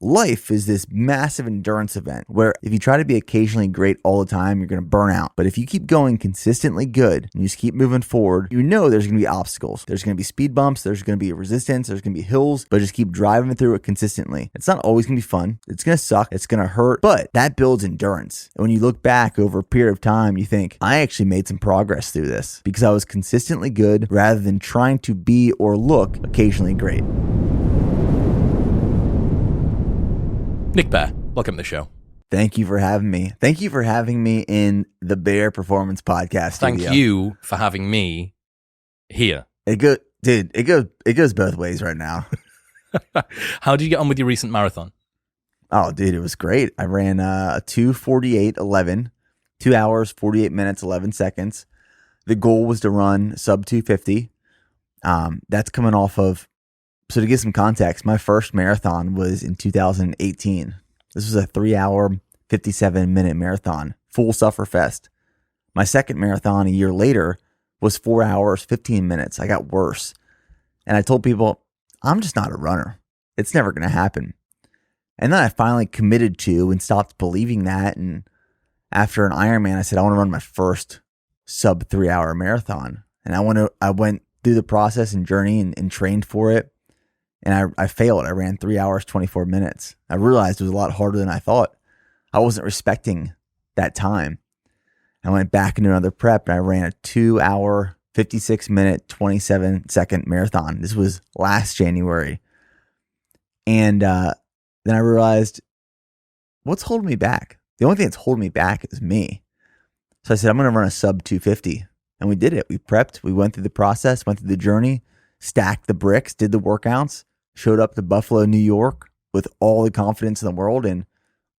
life is this massive endurance event where if you try to be occasionally great all the time, you're going to burn out. But if you keep going consistently good and you just keep moving forward, you know there's going to be obstacles. There's going to be speed bumps. There's going to be resistance. There's going to be hills, but just keep driving through it consistently. It's not always going to be fun. It's going to suck. It's going to hurt, but that builds endurance. And when you look back over a period of time, you think, I actually made some progress through this because I was consistently good rather than trying to be or look occasionally great. Nick Bear, welcome to the show. Thank you for having me. Thank you for having me in the Bear Performance Podcast studio. Thank you for having me here. It goes both ways right now. How did you get on with your recent marathon? Oh, dude, it was great. I ran a 2:48:11, 2 hours, 48 minutes, 11 seconds. The goal was to run sub 250. That's coming off of, so to give some context, my first marathon was in 2018. This was a 3 hour, 57 minute marathon, full sufferfest. My second marathon a year later was 4 hours, 15 minutes. I got worse. And I told people, I'm just not a runner. It's never going to happen. And then I finally committed to and stopped believing that. And after an Ironman, I said, I want to run my first sub 3 hour marathon. And I went through the process and journey and trained for it. And I failed. I ran 3 hours, 24 minutes. I realized it was a lot harder than I thought. I wasn't respecting that time. I went back into another prep and I ran a 2 hour, 56 minute, 27 second marathon. This was last January. And then I realized, what's holding me back? The only thing that's holding me back is me. So I said, I'm going to run a sub 250. And we did it. We prepped. We went through the process, went through the journey, stacked the bricks, did the workouts, showed up to Buffalo, New York with all the confidence in the world and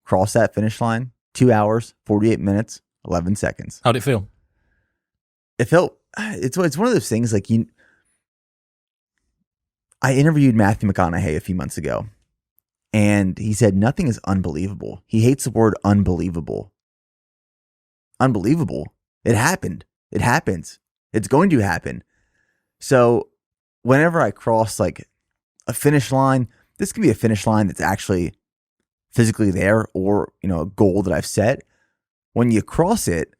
crossed that finish line. 2 hours, 48 minutes, 11 seconds. How'd it feel? It felt, it's one of those things like I interviewed Matthew McConaughey a few months ago and he said, nothing is unbelievable. He hates the word unbelievable. Unbelievable. It happened. It happens. It's going to happen. So whenever I cross like a finish line, this can be a finish line that's actually physically there or, a goal that I've set. When you cross it,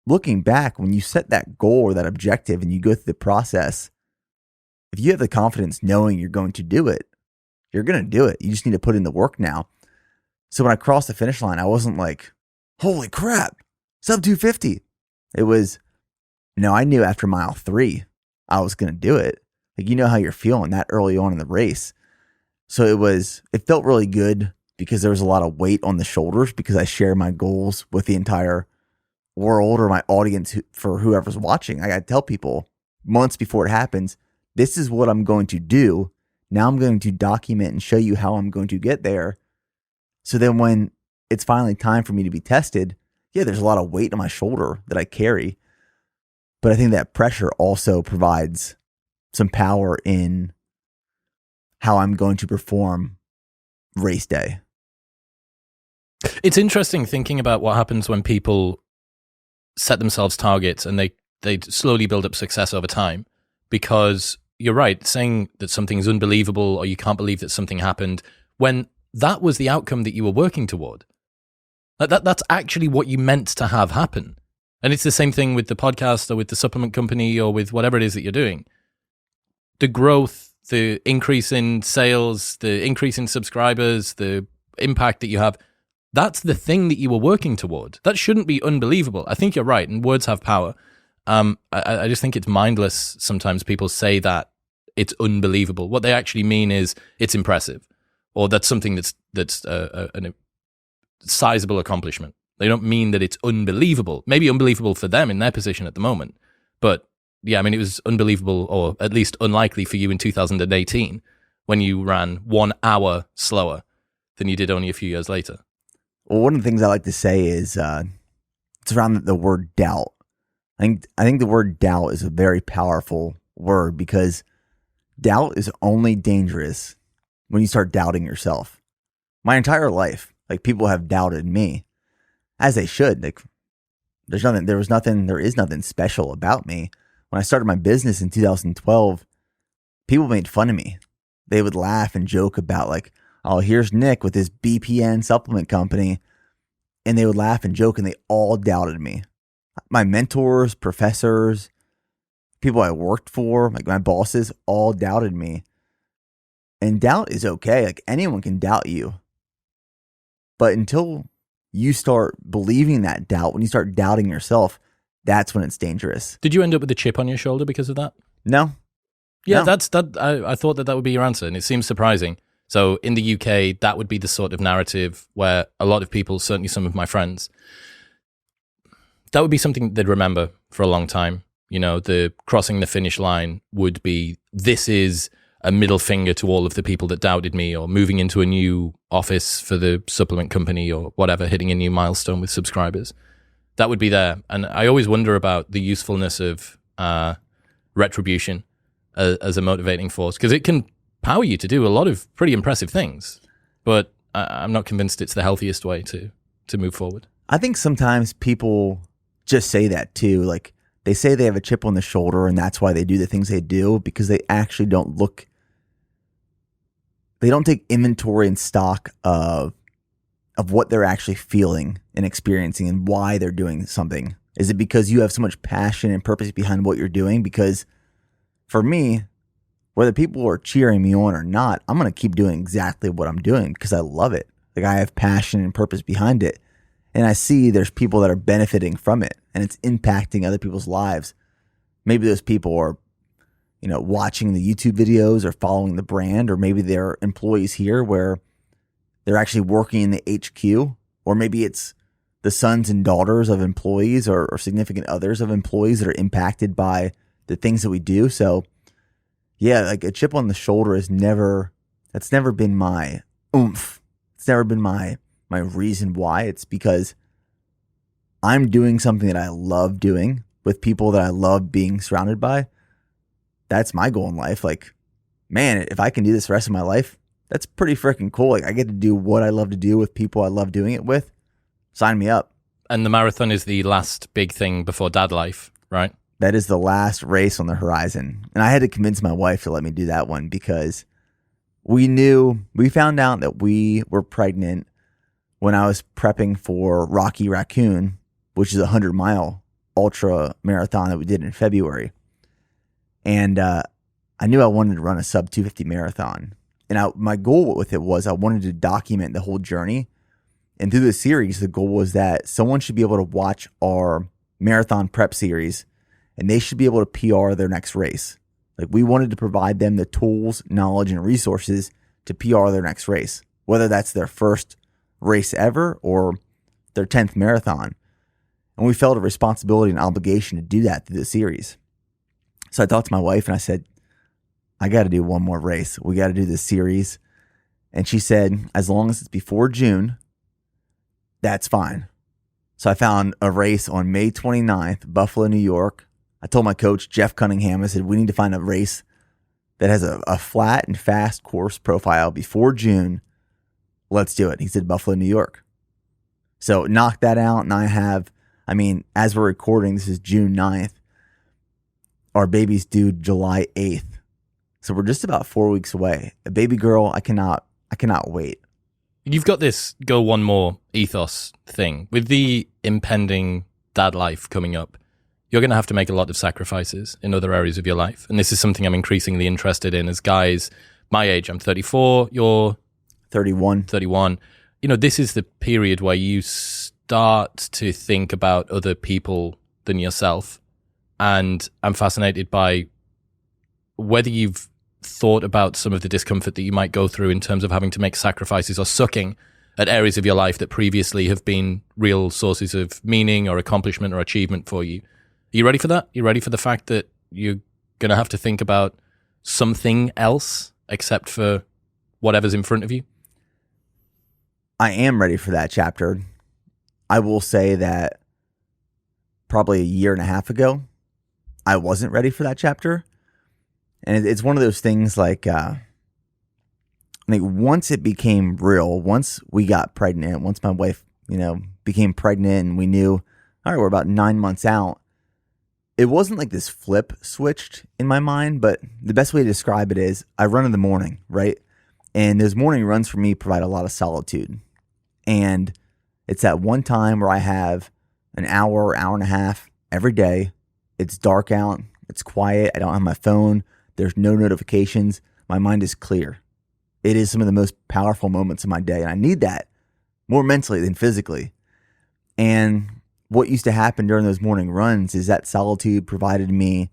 looking back, when you set that goal or that objective and you go through the process, if you have the confidence knowing you're going to do it, you're going to do it. You just need to put in the work now. So when I crossed the finish line, I wasn't like, holy crap, sub 250. It was, I knew after mile 3, I was going to do it. Like, how you're feeling that early on in the race. So it felt really good because there was a lot of weight on the shoulders because I share my goals with the entire world or my audience for whoever's watching. I got to tell people months before it happens, this is what I'm going to do. Now I'm going to document and show you how I'm going to get there. So then when it's finally time for me to be tested, there's a lot of weight on my shoulder that I carry. But I think that pressure also provides some power in how I'm going to perform race day. It's interesting thinking about what happens when people set themselves targets and they slowly build up success over time, because you're right, saying that something's unbelievable or you can't believe that something happened when that was the outcome that you were working toward. That's actually what you meant to have happen. And it's the same thing with the podcast or with the supplement company or with whatever it is that you're doing. The growth, the increase in sales, the increase in subscribers, the impact that you have, that's the thing that you were working toward. That shouldn't be unbelievable. I think you're right, and words have power. I just think it's mindless sometimes people say that it's unbelievable. What they actually mean is it's impressive, or that's something that's a sizable accomplishment. They don't mean that it's unbelievable. Maybe unbelievable for them in their position at the moment, but yeah, I mean, it was unbelievable, or at least unlikely for you in 2018 when you ran 1 hour slower than you did only a few years later. Well, one of the things I like to say is it's around the word doubt. I think the word doubt is a very powerful word because doubt is only dangerous when you start doubting yourself. My entire life, like, people have doubted me, as they should. Like, there is nothing special about me. When I started my business in 2012, people made fun of me. they would laugh and joke about like, oh, here's Nick with his BPN supplement company. And they would laugh and joke, and they all doubted me. My mentors, professors, people I worked for, like my bosses, all doubted me. And doubt is okay. Like anyone can doubt you. But until you start believing that doubt, when you start doubting yourself, that's when it's dangerous. Did you end up with a chip on your shoulder because of that? No. Yeah, No. I thought that would be your answer, and it seems surprising. So in the UK, that would be the sort of narrative where a lot of people, certainly some of my friends, that would be something they'd remember for a long time. You know, the crossing the finish line would be, this is a middle finger to all of the people that doubted me, or moving into a new office for the supplement company or whatever, hitting a new milestone with subscribers. That would be there. And I always wonder about the usefulness of retribution as a motivating force, because it can power you to do a lot of pretty impressive things, but I'm not convinced it's the healthiest way to move forward. I think sometimes people just say that too. Like they say they have a chip on the shoulder and that's why they do the things they do, because they actually don't take inventory and stock of what they're actually feeling and experiencing and why they're doing something. Is it because you have so much passion and purpose behind what you're doing? Because for me, whether people are cheering me on or not, I'm going to keep doing exactly what I'm doing because I love it. Like I have passion and purpose behind it. And I see there's people that are benefiting from it and it's impacting other people's lives. Maybe those people are, watching the YouTube videos or following the brand, or maybe they're employees here where they're actually working in the HQ, or maybe it's the sons and daughters of employees or significant others of employees that are impacted by the things that we do. So yeah, like a chip on the shoulder that's never been my oomph. It's never been my reason why. It's because I'm doing something that I love doing with people that I love being surrounded by. That's my goal in life. Like, man, if I can do this the rest of my life, that's pretty freaking cool. Like I get to do what I love to do with people I love doing it with. Sign me up. And the marathon is the last big thing before dad life, right? That is the last race on the horizon. And I had to convince my wife to let me do that one because we found out that we were pregnant when I was prepping for Rocky Raccoon, which is a 100-mile ultra marathon that we did in February. And I knew I wanted to run a sub 250 marathon. And my goal with it was I wanted to document the whole journey. And through the series, the goal was that someone should be able to watch our marathon prep series and they should be able to PR their next race. Like we wanted to provide them the tools, knowledge, and resources to PR their next race, whether that's their first race ever or their 10th marathon. And we felt a responsibility and obligation to do that through the series. So I talked to my wife and I said, I got to do one more race. We got to do this series. And she said, as long as it's before June, that's fine. So I found a race on May 29th, Buffalo, New York. I told my coach, Jeff Cunningham, I said, we need to find a race that has a flat and fast course profile before June. Let's do it. He said, Buffalo, New York. So knock that out. And as we're recording, this is June 9th. Our baby's due July 8th. So we're just about 4 weeks away. A baby girl, I cannot wait. You've got this go one more ethos thing. With the impending dad life coming up, you're going to have to make a lot of sacrifices in other areas of your life. And this is something I'm increasingly interested in as guys my age. I'm 34, you're 31. This is the period where you start to think about other people than yourself. And I'm fascinated by whether you've thought about some of the discomfort that you might go through in terms of having to make sacrifices or sucking at areas of your life that previously have been real sources of meaning or accomplishment or achievement for you. Are you ready for that? You ready for the fact that you're going to have to think about something else except for whatever's in front of you? I am ready for that chapter. I will say that probably a year and a half ago, I wasn't ready for that chapter. And it's one of those things like, once it became real, once we got pregnant, once my wife, became pregnant and we knew, all right, we're about 9 months out, it wasn't like this flip switched in my mind, but the best way to describe it is I run in the morning, right? And those morning runs for me provide a lot of solitude. And it's that one time where I have an hour, hour and a half every day. It's dark out. It's quiet. I don't have my phone. There's no notifications. My mind is clear. It is some of the most powerful moments of my day. And I need that more mentally than physically. And what used to happen during those morning runs is that solitude provided me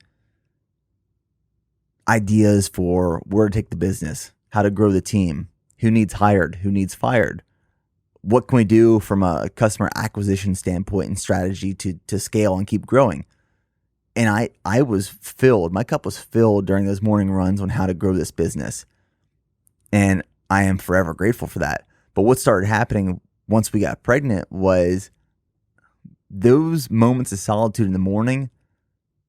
ideas for where to take the business, how to grow the team, who needs hired, who needs fired. What can we do from a customer acquisition standpoint and strategy to scale and keep growing? And I was filled, my cup was filled during those morning runs on how to grow this business. And I am forever grateful for that. But what started happening once we got pregnant was those moments of solitude in the morning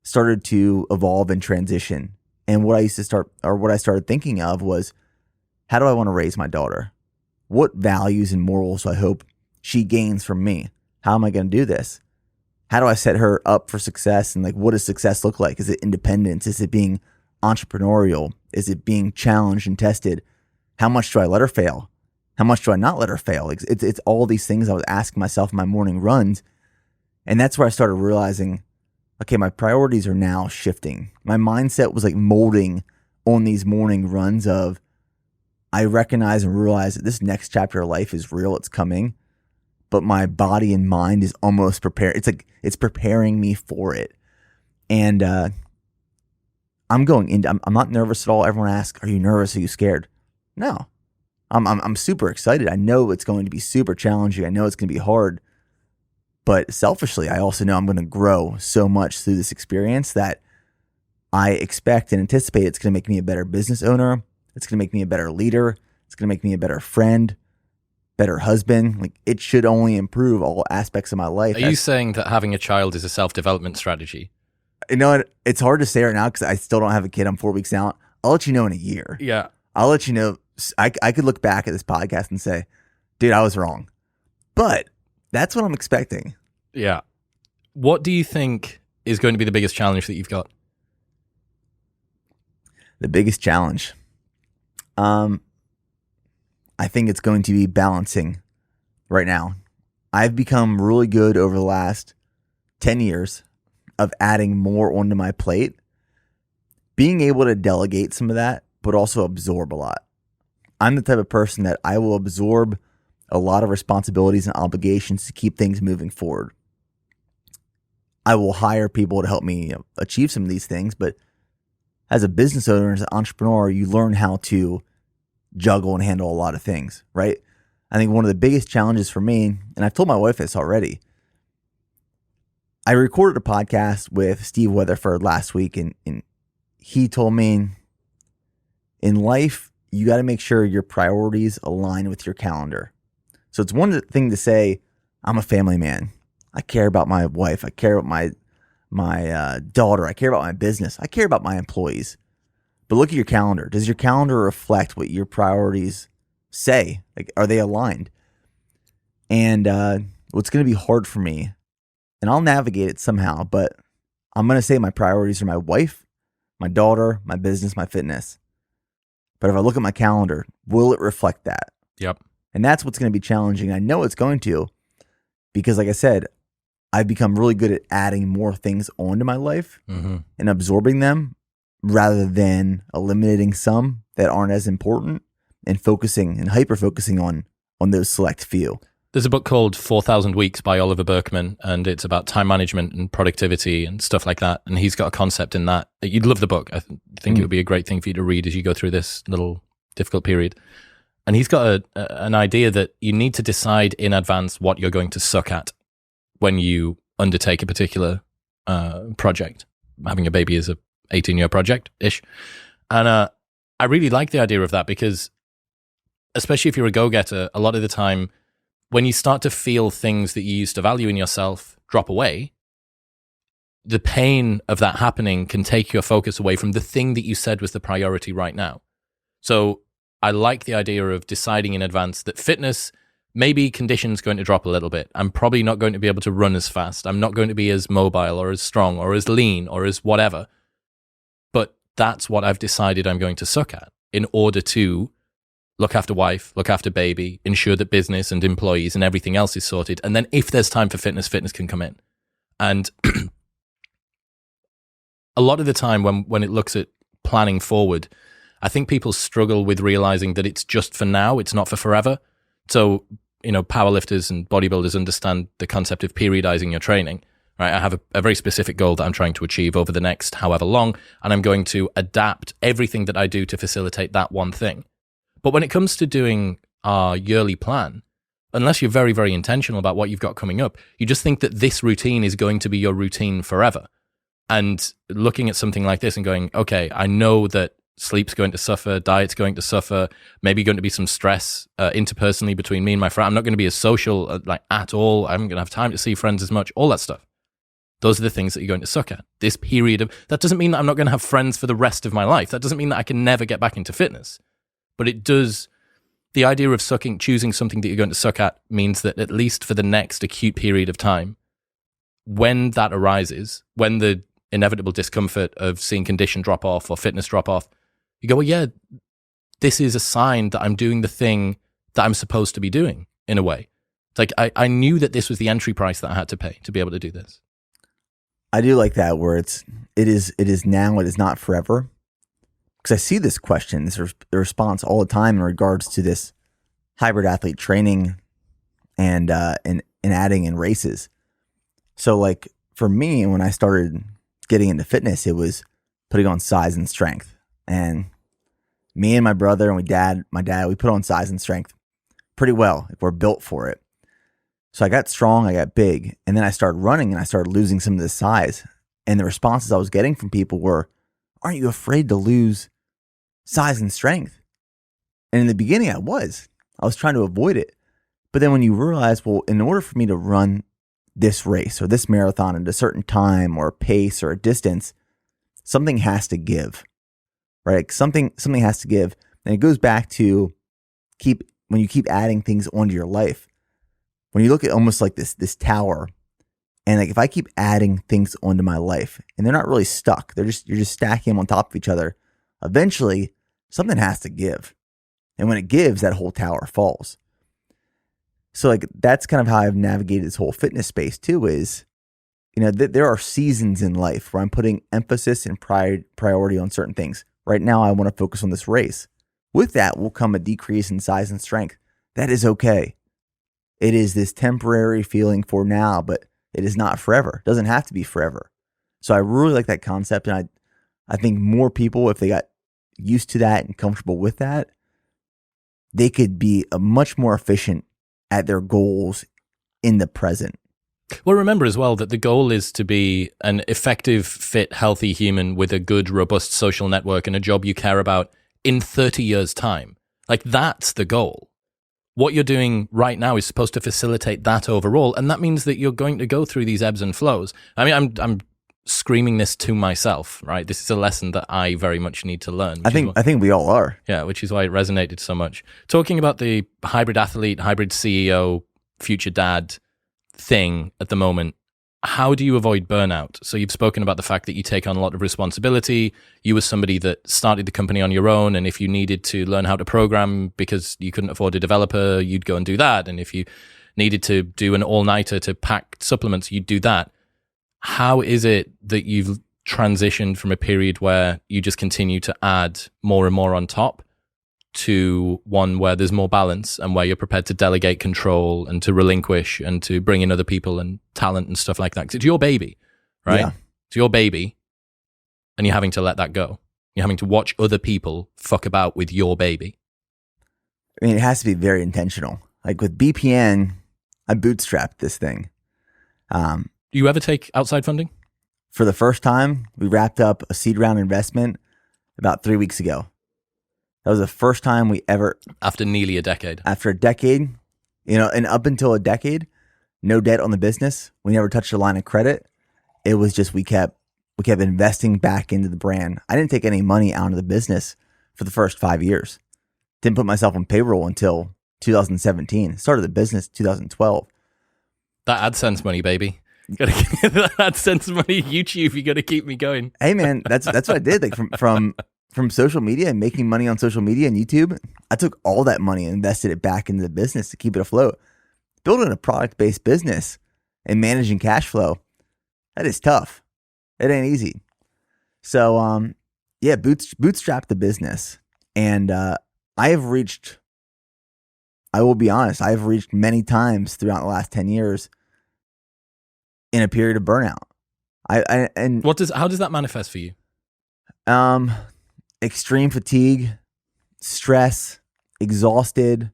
started to evolve and transition. And what I started thinking of was, how do I want to raise my daughter? What values and morals do I hope she gains from me? How am I going to do this? How do I set her up for success? And like, what does success look like? Is it independence? Is it being entrepreneurial? Is it being challenged and tested? How much do I let her fail? How much do I not let her fail? It's all these things I was asking myself in my morning runs. And that's where I started realizing, okay, my priorities are now shifting. My mindset was like molding on these morning runs of, I recognize and realize that this next chapter of life is real. It's coming. But my body and mind is almost prepared. It's like it's preparing me for it. And I'm going into. I'm not nervous at all. Everyone asks, "Are you nervous? Are you scared?" No, I'm super excited. I know it's going to be super challenging. I know it's going to be hard. But selfishly, I also know I'm going to grow so much through this experience that I expect and anticipate it's going to make me a better business owner. It's going to make me a better leader. It's going to make me a better friend, better husband. Like, it should only improve all aspects of my life. Are you saying that having a child is a self-development strategy? You know what? It's hard to say right now because I still don't have a kid. I'm 4 weeks out. I'll let you know in a year. Yeah. I'll let you know. I could look back at this podcast and say, dude, I was wrong. But that's what I'm expecting. Yeah. What do you think is going to be the biggest challenge that you've got? The biggest challenge. I think it's going to be balancing right now. I've become really good over the last 10 years of adding more onto my plate, being able to delegate some of that, but also absorb a lot. I'm the type of person that I will absorb a lot of responsibilities and obligations to keep things moving forward. I will hire people to help me achieve some of these things, but as a business owner, as an entrepreneur, you learn how to juggle and handle a lot of things, right? I think one of the biggest challenges for me, and I've told my wife this already, I recorded a podcast with Steve Weatherford last week, and he told me in life, you got to make sure your priorities align with your calendar. So it's one thing to say, I'm a family man. I care about my wife. I care about my daughter. I care about my business. I care about my employees. But look at your calendar. Does your calendar reflect what your priorities say? Like, are they aligned? And what's going to be hard for me, and I'll navigate it somehow, but I'm going to say my priorities are my wife, my daughter, my business, my fitness. But if I look at my calendar, will it reflect that? Yep. And that's what's going to be challenging. I know it's going to, because like I said, I've become really good at adding more things onto my life and absorbing them rather than eliminating some that aren't as important and focusing and hyper-focusing on those select few. There's a book called 4,000 Weeks by Oliver Burkeman, and it's about time management and productivity and stuff like that. And he's got a concept in that. You'd love the book. I think it would be a great thing for you to read as you go through this little difficult period. And he's got an idea that you need to decide in advance what you're going to suck at when you undertake a particular project. Having a baby is a 18-year project-ish. And I really like the idea of that because, especially if you're a go-getter, a lot of the time, when you start to feel things that you used to value in yourself drop away, the pain of that happening can take your focus away from the thing that you said was the priority right now. So I like the idea of deciding in advance that fitness maybe condition's going to drop a little bit. I'm probably not going to be able to run as fast. I'm not going to be as mobile or as strong or as lean or as whatever. But that's what I've decided I'm going to suck at in order to look after wife, look after baby, ensure that business and employees and everything else is sorted. And then if there's time for fitness, fitness can come in. And a lot of the time when it looks at planning forward, I think people struggle with realizing that it's just for now, it's not for forever. So, powerlifters and bodybuilders understand the concept of periodizing your training, right? I have a very specific goal that I'm trying to achieve over the next however long, and I'm going to adapt everything that I do to facilitate that one thing. But when it comes to doing our yearly plan, unless you're very, very intentional about what you've got coming up, you just think that this routine is going to be your routine forever. And looking at something like this and going, okay, I know that sleep's going to suffer, diet's going to suffer, maybe going to be some stress interpersonally between me and my friend. I'm not going to be as social at all. I'm going to have time to see friends as much, all that stuff. Those are the things that you're going to suck at. This period of, that doesn't mean that I'm not going to have friends for the rest of my life. That doesn't mean that I can never get back into fitness. But it does, the idea of choosing something that you're going to suck at means that at least for the next acute period of time, when that arises, when the inevitable discomfort of seeing condition drop off or fitness drop off, you go, well, yeah, this is a sign that I'm doing the thing that I'm supposed to be doing in a way. It's like I knew that this was the entry price that I had to pay to be able to do this. I do like that where it is now, it is not forever. Because I see this question, the response all the time in regards to this hybrid athlete training and adding in races. So like for me, when I started getting into fitness, it was putting on size and strength. And me and my brother and my dad, we put on size and strength pretty well. We're built for it. So I got strong, I got big, and then I started running and I started losing some of the size. And the responses I was getting from people were, aren't you afraid to lose size and strength? And in the beginning I was trying to avoid it. But then when you realize, well, in order for me to run this race or this marathon at a certain time or a pace or a distance, something has to give, right? Like something has to give. And it goes back to when you keep adding things onto your life, when you look at almost like this tower, and like if I keep adding things onto my life and they're not really stuck, you're just stacking them on top of each other, eventually something has to give. And when it gives, that whole tower falls. So like that's kind of how I've navigated this whole fitness space too, is, there are seasons in life where I'm putting emphasis and priority on certain things. Right now, I want to focus on this race. With that will come a decrease in size and strength. That is okay. It is this temporary feeling for now, but it is not forever. It doesn't have to be forever. So I really like that concept. And I think more people, if they got used to that and comfortable with that, they could be a much more efficient at their goals in the present. Well, remember as well that the goal is to be an effective, fit, healthy human with a good, robust social network and a job you care about in 30 years' time. Like that's the goal. What you're doing right now is supposed to facilitate that overall, and that means that you're going to go through these ebbs and flows. I mean, I'm screaming this to myself, right? This is a lesson that I very much need to learn. I think we all are. Yeah, which is why it resonated so much. Talking about the hybrid athlete, hybrid CEO, future dad thing at the moment, how do you avoid burnout? So you've spoken about the fact that you take on a lot of responsibility. You were somebody that started the company on your own, and if you needed to learn how to program because you couldn't afford a developer, you'd go and do that. And if you needed to do an all-nighter to pack supplements, you'd do that. How is it that you've transitioned from a period where you just continue to add more and more on top to one where there's more balance and where you're prepared to delegate control and to relinquish and to bring in other people and talent and stuff like that? 'Cause it's your baby, right? Yeah. It's your baby, and you're having to let that go. You're having to watch other people fuck about with your baby. I mean, it has to be very intentional. Like with BPN, I bootstrapped this thing. Do you ever take outside funding? For the first time, we wrapped up a seed round investment about 3 weeks ago. That was the first time we ever... After nearly a decade. After a decade, and up until a decade, no debt on the business. We never touched a line of credit. It was just we kept investing back into the brand. I didn't take any money out of the business for the first 5 years. Didn't put myself on payroll until 2017. Started the business 2012. That AdSense money, baby. You gotta get that AdSense money. YouTube, you got to keep me going. Hey man, that's what I did. Like from social media and making money on social media and YouTube, I took all that money and invested it back into the business to keep it afloat. Building a product-based business and managing cash flow, that is tough. It ain't easy. So, bootstrap the business. And I will be honest, I have reached many times throughout the last 10 years in a period of burnout. How does that manifest for you? Extreme fatigue, stress, exhausted.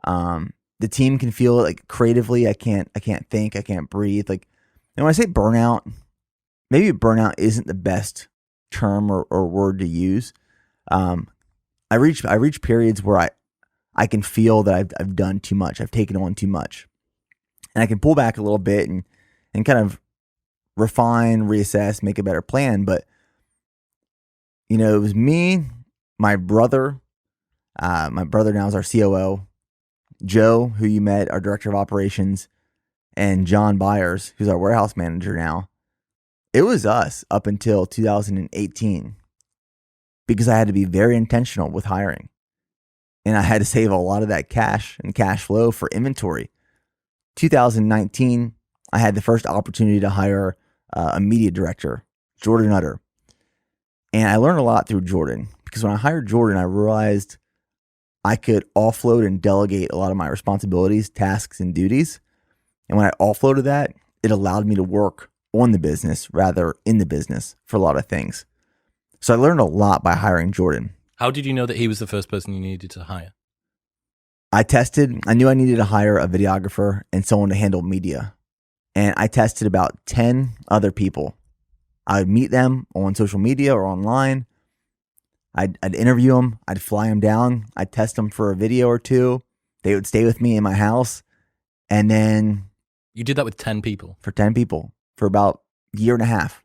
The team can feel it, like creatively. I can't think, I can't breathe. Like, and when I say burnout, maybe burnout isn't the best term or word to use. I reach periods where I can feel that I've done too much. I've taken on too much, and I can pull back a little bit and kind of refine, reassess, make a better plan. But it was me, my brother. My brother now is our COO. Joe, who you met, our director of operations, and John Byers, who's our warehouse manager now. It was us up until 2018 because I had to be very intentional with hiring. And I had to save a lot of that cash and cash flow for inventory. 2019, I had the first opportunity to hire a media director, Jordan Utter. And I learned a lot through Jordan because when I hired Jordan, I realized I could offload and delegate a lot of my responsibilities, tasks, and duties. And when I offloaded that, it allowed me to work on the business rather in the business for a lot of things. So I learned a lot by hiring Jordan. How did you know that he was the first person you needed to hire? I knew I needed to hire a videographer and someone to handle media. And I tested about 10 other people. I would meet them on social media or online. I'd interview them. I'd fly them down. I'd test them for a video or two. They would stay with me in my house. And then... You did that with 10 people? For 10 people for about a year and a half.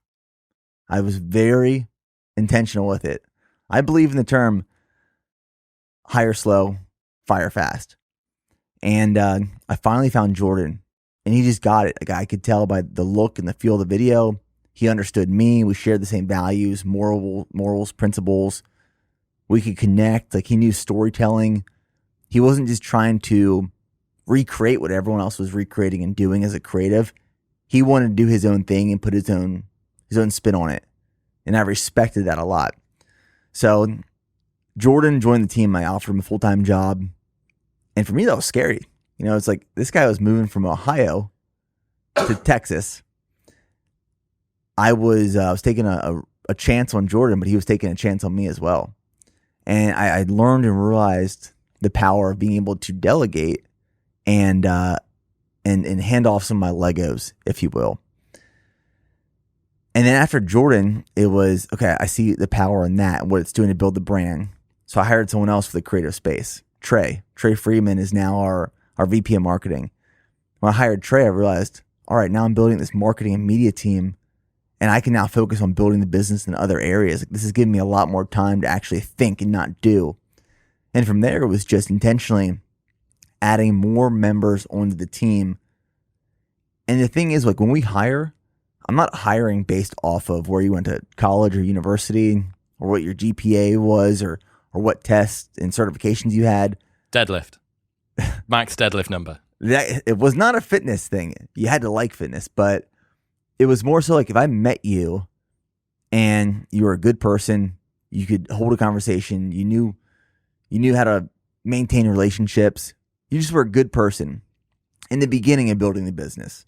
I was very intentional with it. I believe in the term hire slow, fire fast. And I finally found Jordan. And he just got it. Like, I could tell by the look and the feel of the video. He understood me. We shared the same values, morals, principles. We could connect. Like, he knew storytelling. He wasn't just trying to recreate what everyone else was recreating and doing as a creative. He wanted to do his own thing and put his own spin on it. And I respected that a lot. So Jordan joined the team. I offered him a full-time job. And for me, that was scary. It's like this guy was moving from Ohio to Texas. I was taking a chance on Jordan, but he was taking a chance on me as well. And I learned and realized the power of being able to delegate and hand off some of my Legos, if you will. And then after Jordan, it was, okay, I see the power in that and what it's doing to build the brand. So I hired someone else for the creative space. Trey Freeman is now our VP of marketing. When I hired Trey, I realized, all right, now I'm building this marketing and media team, and I can now focus on building the business in other areas. This is giving me a lot more time to actually think and not do. And from there, it was just intentionally adding more members onto the team. And the thing is, like, when we hire, I'm not hiring based off of where you went to college or university or what your GPA was or what tests and certifications you had. Deadlift. Max deadlift number. It was not a fitness thing. You had to like fitness, but it was more so like if I met you and you were a good person, you could hold a conversation, you knew how to maintain relationships, you just were a good person in the beginning of building the business.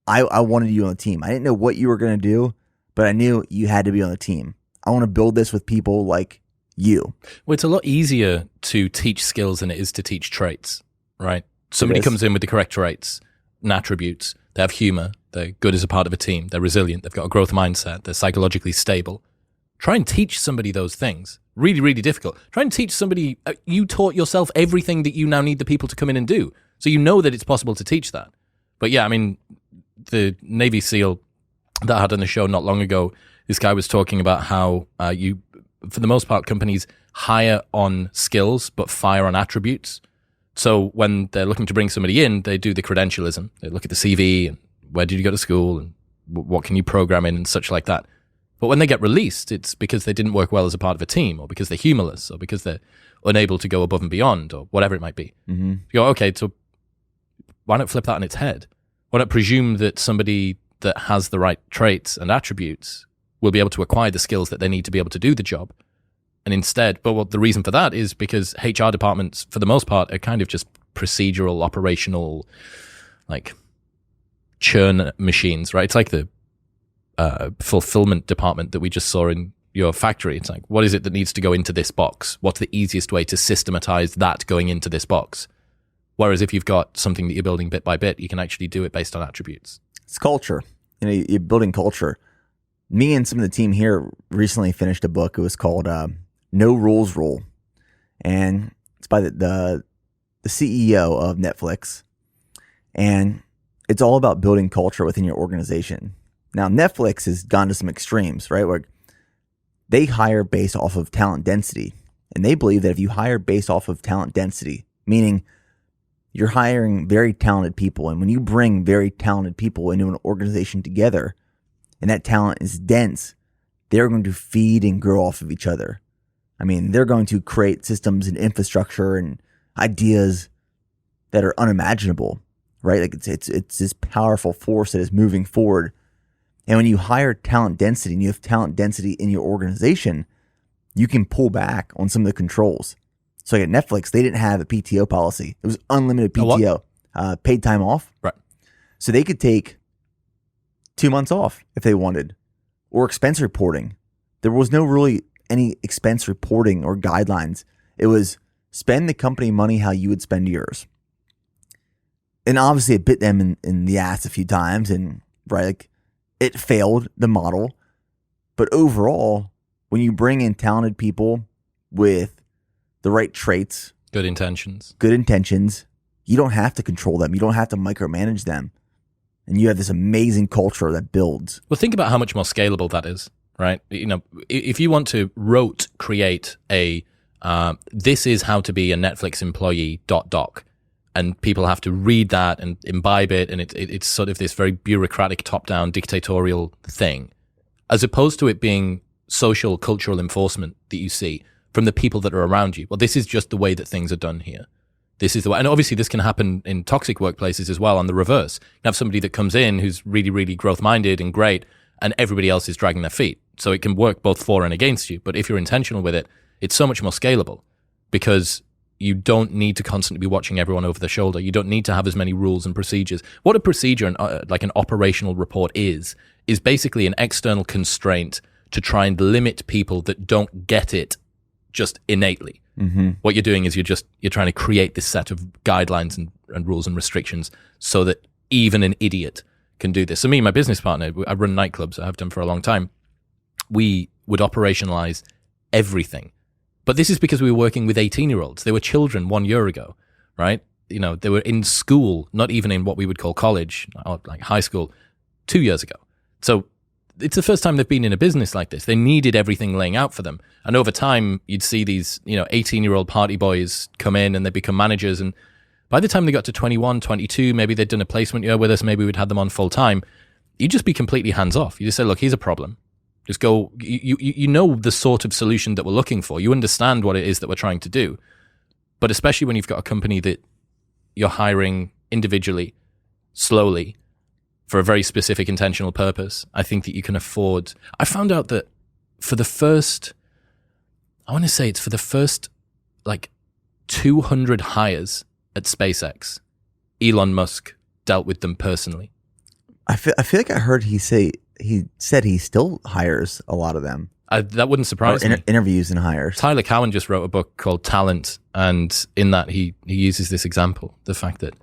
I wanted you on the team. I didn't know what you were going to do, but I knew you had to be on the team. I want to build this with people like you. Well, it's a lot easier to teach skills than it is to teach traits, right? Somebody comes in with the correct traits and attributes. They have humor. They're good as a part of a team. They're resilient. They've got a growth mindset. They're psychologically stable. Try and teach somebody those things. Really, really difficult. Try and teach somebody, you taught yourself everything that you now need the people to come in and do. So you know that it's possible to teach that. But yeah, I mean, the Navy SEAL that I had on the show not long ago, this guy was talking about how for the most part, companies hire on skills but fire on attributes. So when they're looking to bring somebody in, they do the credentialism. They look at the CV and where did you go to school and what can you program in and such like that. But when they get released, it's because they didn't work well as a part of a team, or because they're humorless, or because they're unable to go above and beyond, or whatever it might be. Mm-hmm. You go, okay, so why not flip that on its head? Why not presume that somebody that has the right traits and attributes will be able to acquire the skills that they need to be able to do the job? And instead, but the reason for that is because HR departments, for the most part, are kind of just procedural, operational, like churn machines, right? It's like the fulfillment department that we just saw in your factory. It's like, what is it that needs to go into this box? What's the easiest way to systematize that going into this box? Whereas if you've got something that you're building bit by bit, you can actually do it based on attributes. It's culture. You're building culture. Me and some of the team here recently finished a book. It was called No Rules Rule. And it's by the CEO of Netflix. And it's all about building culture within your organization. Now, Netflix has gone to some extremes, right? Where they hire based off of talent density. And they believe that if you hire based off of talent density, meaning you're hiring very talented people, and when you bring very talented people into an organization together, and that talent is dense, they're going to feed and grow off of each other. I mean, they're going to create systems and infrastructure and ideas that are unimaginable, right? Like it's this powerful force that is moving forward. And when you hire talent density and you have talent density in your organization, you can pull back on some of the controls. So like at Netflix, they didn't have a PTO policy. It was unlimited PTO, paid time off. Right. So they could take 2 months off if they wanted, or expense reporting. There was no really any expense reporting or guidelines. It was spend the company money how you would spend yours. And obviously it bit them in the ass a few times, and right, like it failed the model. But overall, when you bring in talented people with the right traits, good intentions, you don't have to control them. You don't have to micromanage them. And you have this amazing culture that builds. Well, think about how much more scalable that is, right? You know, if you want to create a, this is how to be a Netflix employee doc, and people have to read that and imbibe it, and it's sort of this very bureaucratic, top-down, dictatorial thing, as opposed to it being social, cultural enforcement that you see from the people that are around you. Well, this is just the way that things are done here. This is the way. And obviously this can happen in toxic workplaces as well on the reverse. You have somebody that comes in who's really, really growth-minded and great, and everybody else is dragging their feet. So it can work both for and against you. But if you're intentional with it, it's so much more scalable because you don't need to constantly be watching everyone over the shoulder. You don't need to have as many rules and procedures. What a procedure, and like an operational report is basically an external constraint to try and limit people that don't get it just innately. Mm-hmm. What you're doing is you're trying to create this set of guidelines and rules and restrictions so that even an idiot can do this. So me and my business partner, I run nightclubs. I have done for a long time. We would operationalize everything. But this is because we were working with 18-year-olds. They were children 1 year ago, right? You know, they were in school, not even in what we would call college or like high school, 2 years ago. So it's the first time they've been in a business like this. They needed everything laying out for them. And over time, you'd see these, 18-year-old party boys come in and they become managers. And by the time they got to 21, 22, maybe they'd done a placement year with us, maybe we'd had them on full time. You'd just be completely hands off. You just say, look, here's a problem. Just go, you know the sort of solution that we're looking for. You understand what it is that we're trying to do. But especially when you've got a company that you're hiring individually, slowly, for a very specific intentional purpose, I think that you can afford. I found out that for the first like 200 hires at SpaceX, Elon Musk dealt with them personally. I feel like I heard he said he still hires a lot of them. That wouldn't surprise me. Interviews and hires. Tyler Cowen just wrote a book called Talent, and in that he uses this example, the fact that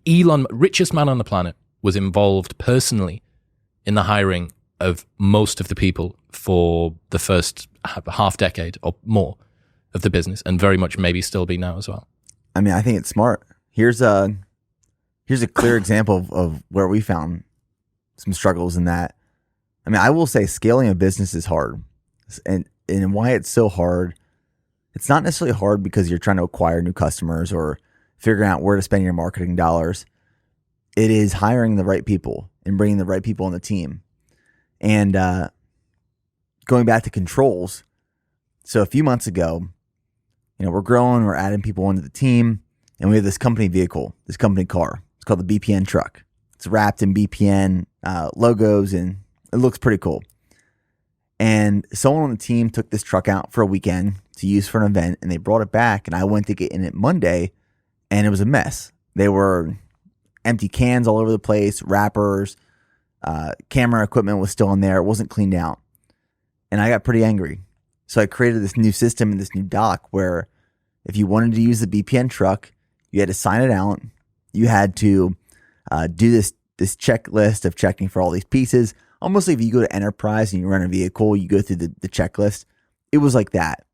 Elon, richest man on the planet, was involved personally in the hiring of most of the people for the first half decade or more of the business, and very much maybe still be now as well. I mean, I think it's smart. Here's a clear example of where we found some struggles in that. I mean, I will say scaling a business is hard. And why it's so hard, it's not necessarily hard because you're trying to acquire new customers or figuring out where to spend your marketing dollars. It is hiring the right people and bringing the right people on the team. And going back to controls. So a few months ago, we're growing, we're adding people onto the team, and we have this company vehicle, this company car. It's called the BPN truck. It's wrapped in BPN logos, and it looks pretty cool. And someone on the team took this truck out for a weekend to use for an event, and they brought it back, and I went to get in it Monday, and it was a mess. They were empty cans all over the place, wrappers, camera equipment was still in there. It wasn't cleaned out. And I got pretty angry. So I created this new system and this new doc where if you wanted to use the BPN truck, you had to sign it out. You had to do this checklist of checking for all these pieces. Almost like if you go to Enterprise and you rent a vehicle, you go through the checklist. It was like that.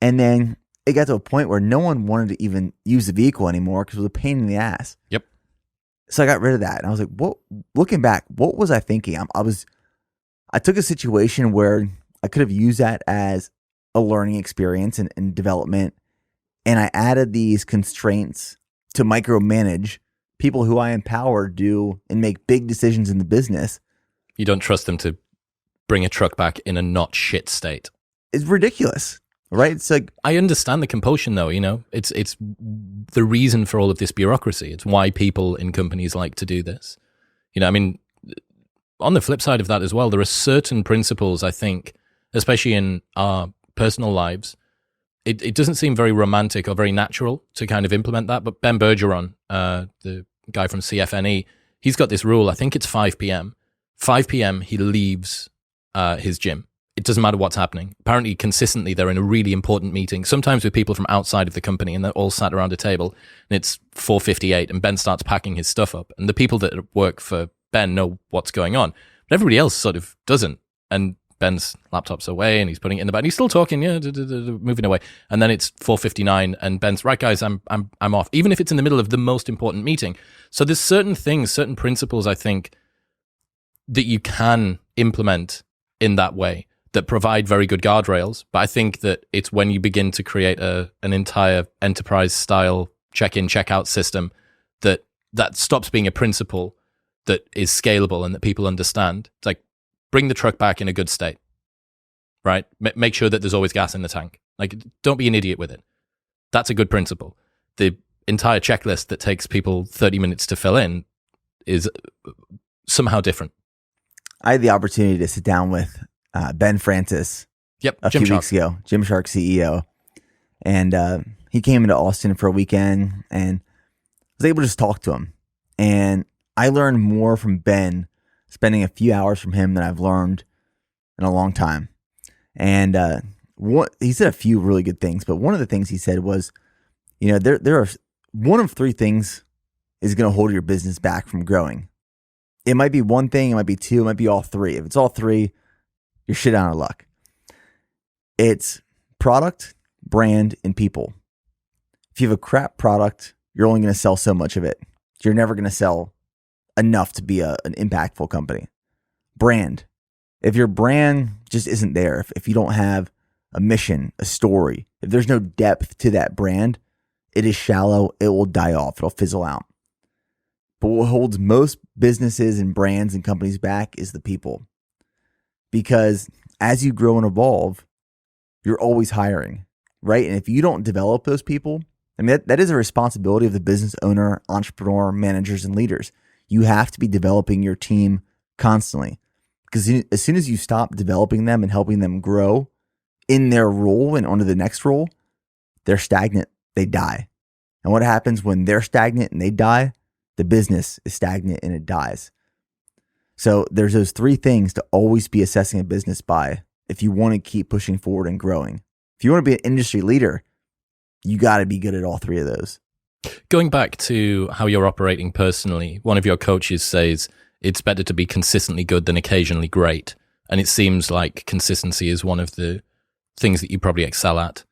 And then it got to a point where no one wanted to even use the vehicle anymore because it was a pain in the ass. Yep. So I got rid of that. And I was like, what? Looking back, what was I thinking? I took a situation where I could have used that as a learning experience and development. And I added these constraints to micromanage people who I empower do and make big decisions in the business. You don't trust them to bring a truck back in a not shit state. It's ridiculous, right? It's like, I understand the compulsion though, it's the reason for all of this bureaucracy. It's why people in companies like to do this. On the flip side of that as well, there are certain principles, I think, especially in our personal lives, it doesn't seem very romantic or very natural to kind of implement that. But Ben Bergeron, the guy from CFNE, he's got this rule. I think it's 5 p.m. 5 p.m. he leaves his gym. It doesn't matter what's happening. Apparently, consistently, they're in a really important meeting, sometimes with people from outside of the company, and they're all sat around a table, and it's 4:58, and Ben starts packing his stuff up. And the people that work for Ben know what's going on, but everybody else sort of doesn't. And Ben's laptop's away, and he's putting it in the bag, and he's still talking, moving away. And then it's 4:59, and Ben's, right, guys, I'm off, even if it's in the middle of the most important meeting. So there's certain things, certain principles, I think, that you can implement in that way that provide very good guardrails. But I think that it's when you begin to create an entire enterprise-style check-in, check-out system that stops being a principle that is scalable and that people understand. It's like, bring the truck back in a good state, right? Make sure that there's always gas in the tank. Like, don't be an idiot with it. That's a good principle. The entire checklist that takes people 30 minutes to fill in is somehow different. I had the opportunity to sit down with Ben Francis a few weeks ago, Gymshark CEO. And he came into Austin for a weekend, and I was able to just talk to him. And I learned more from Ben spending a few hours from him than I've learned in a long time. And he said a few really good things, but one of the things he said was, there are one of three things is going to hold your business back from growing. It might be one thing, it might be two, it might be all three. If it's all three, you're shit out of luck. It's product, brand, and people. If you have a crap product, you're only going to sell so much of it. You're never going to sell enough to be an impactful company. Brand. If your brand just isn't there, if you don't have a mission, a story, if there's no depth to that brand, it is shallow, it will die off, it'll fizzle out. But what holds most businesses and brands and companies back is the people. Because as you grow and evolve, you're always hiring, right? And if you don't develop those people, I mean, that is a responsibility of the business owner, entrepreneur, managers, and leaders. You have to be developing your team constantly. Because as soon as you stop developing them and helping them grow in their role and onto the next role, they're stagnant, they die. And what happens when they're stagnant and they die? The business is stagnant and it dies. So there's those three things to always be assessing a business by if you want to keep pushing forward and growing. If you want to be an industry leader, you got to be good at all three of those. Going back to how you're operating personally, one of your coaches says it's better to be consistently good than occasionally great. And it seems like consistency is one of the things that you probably excel at.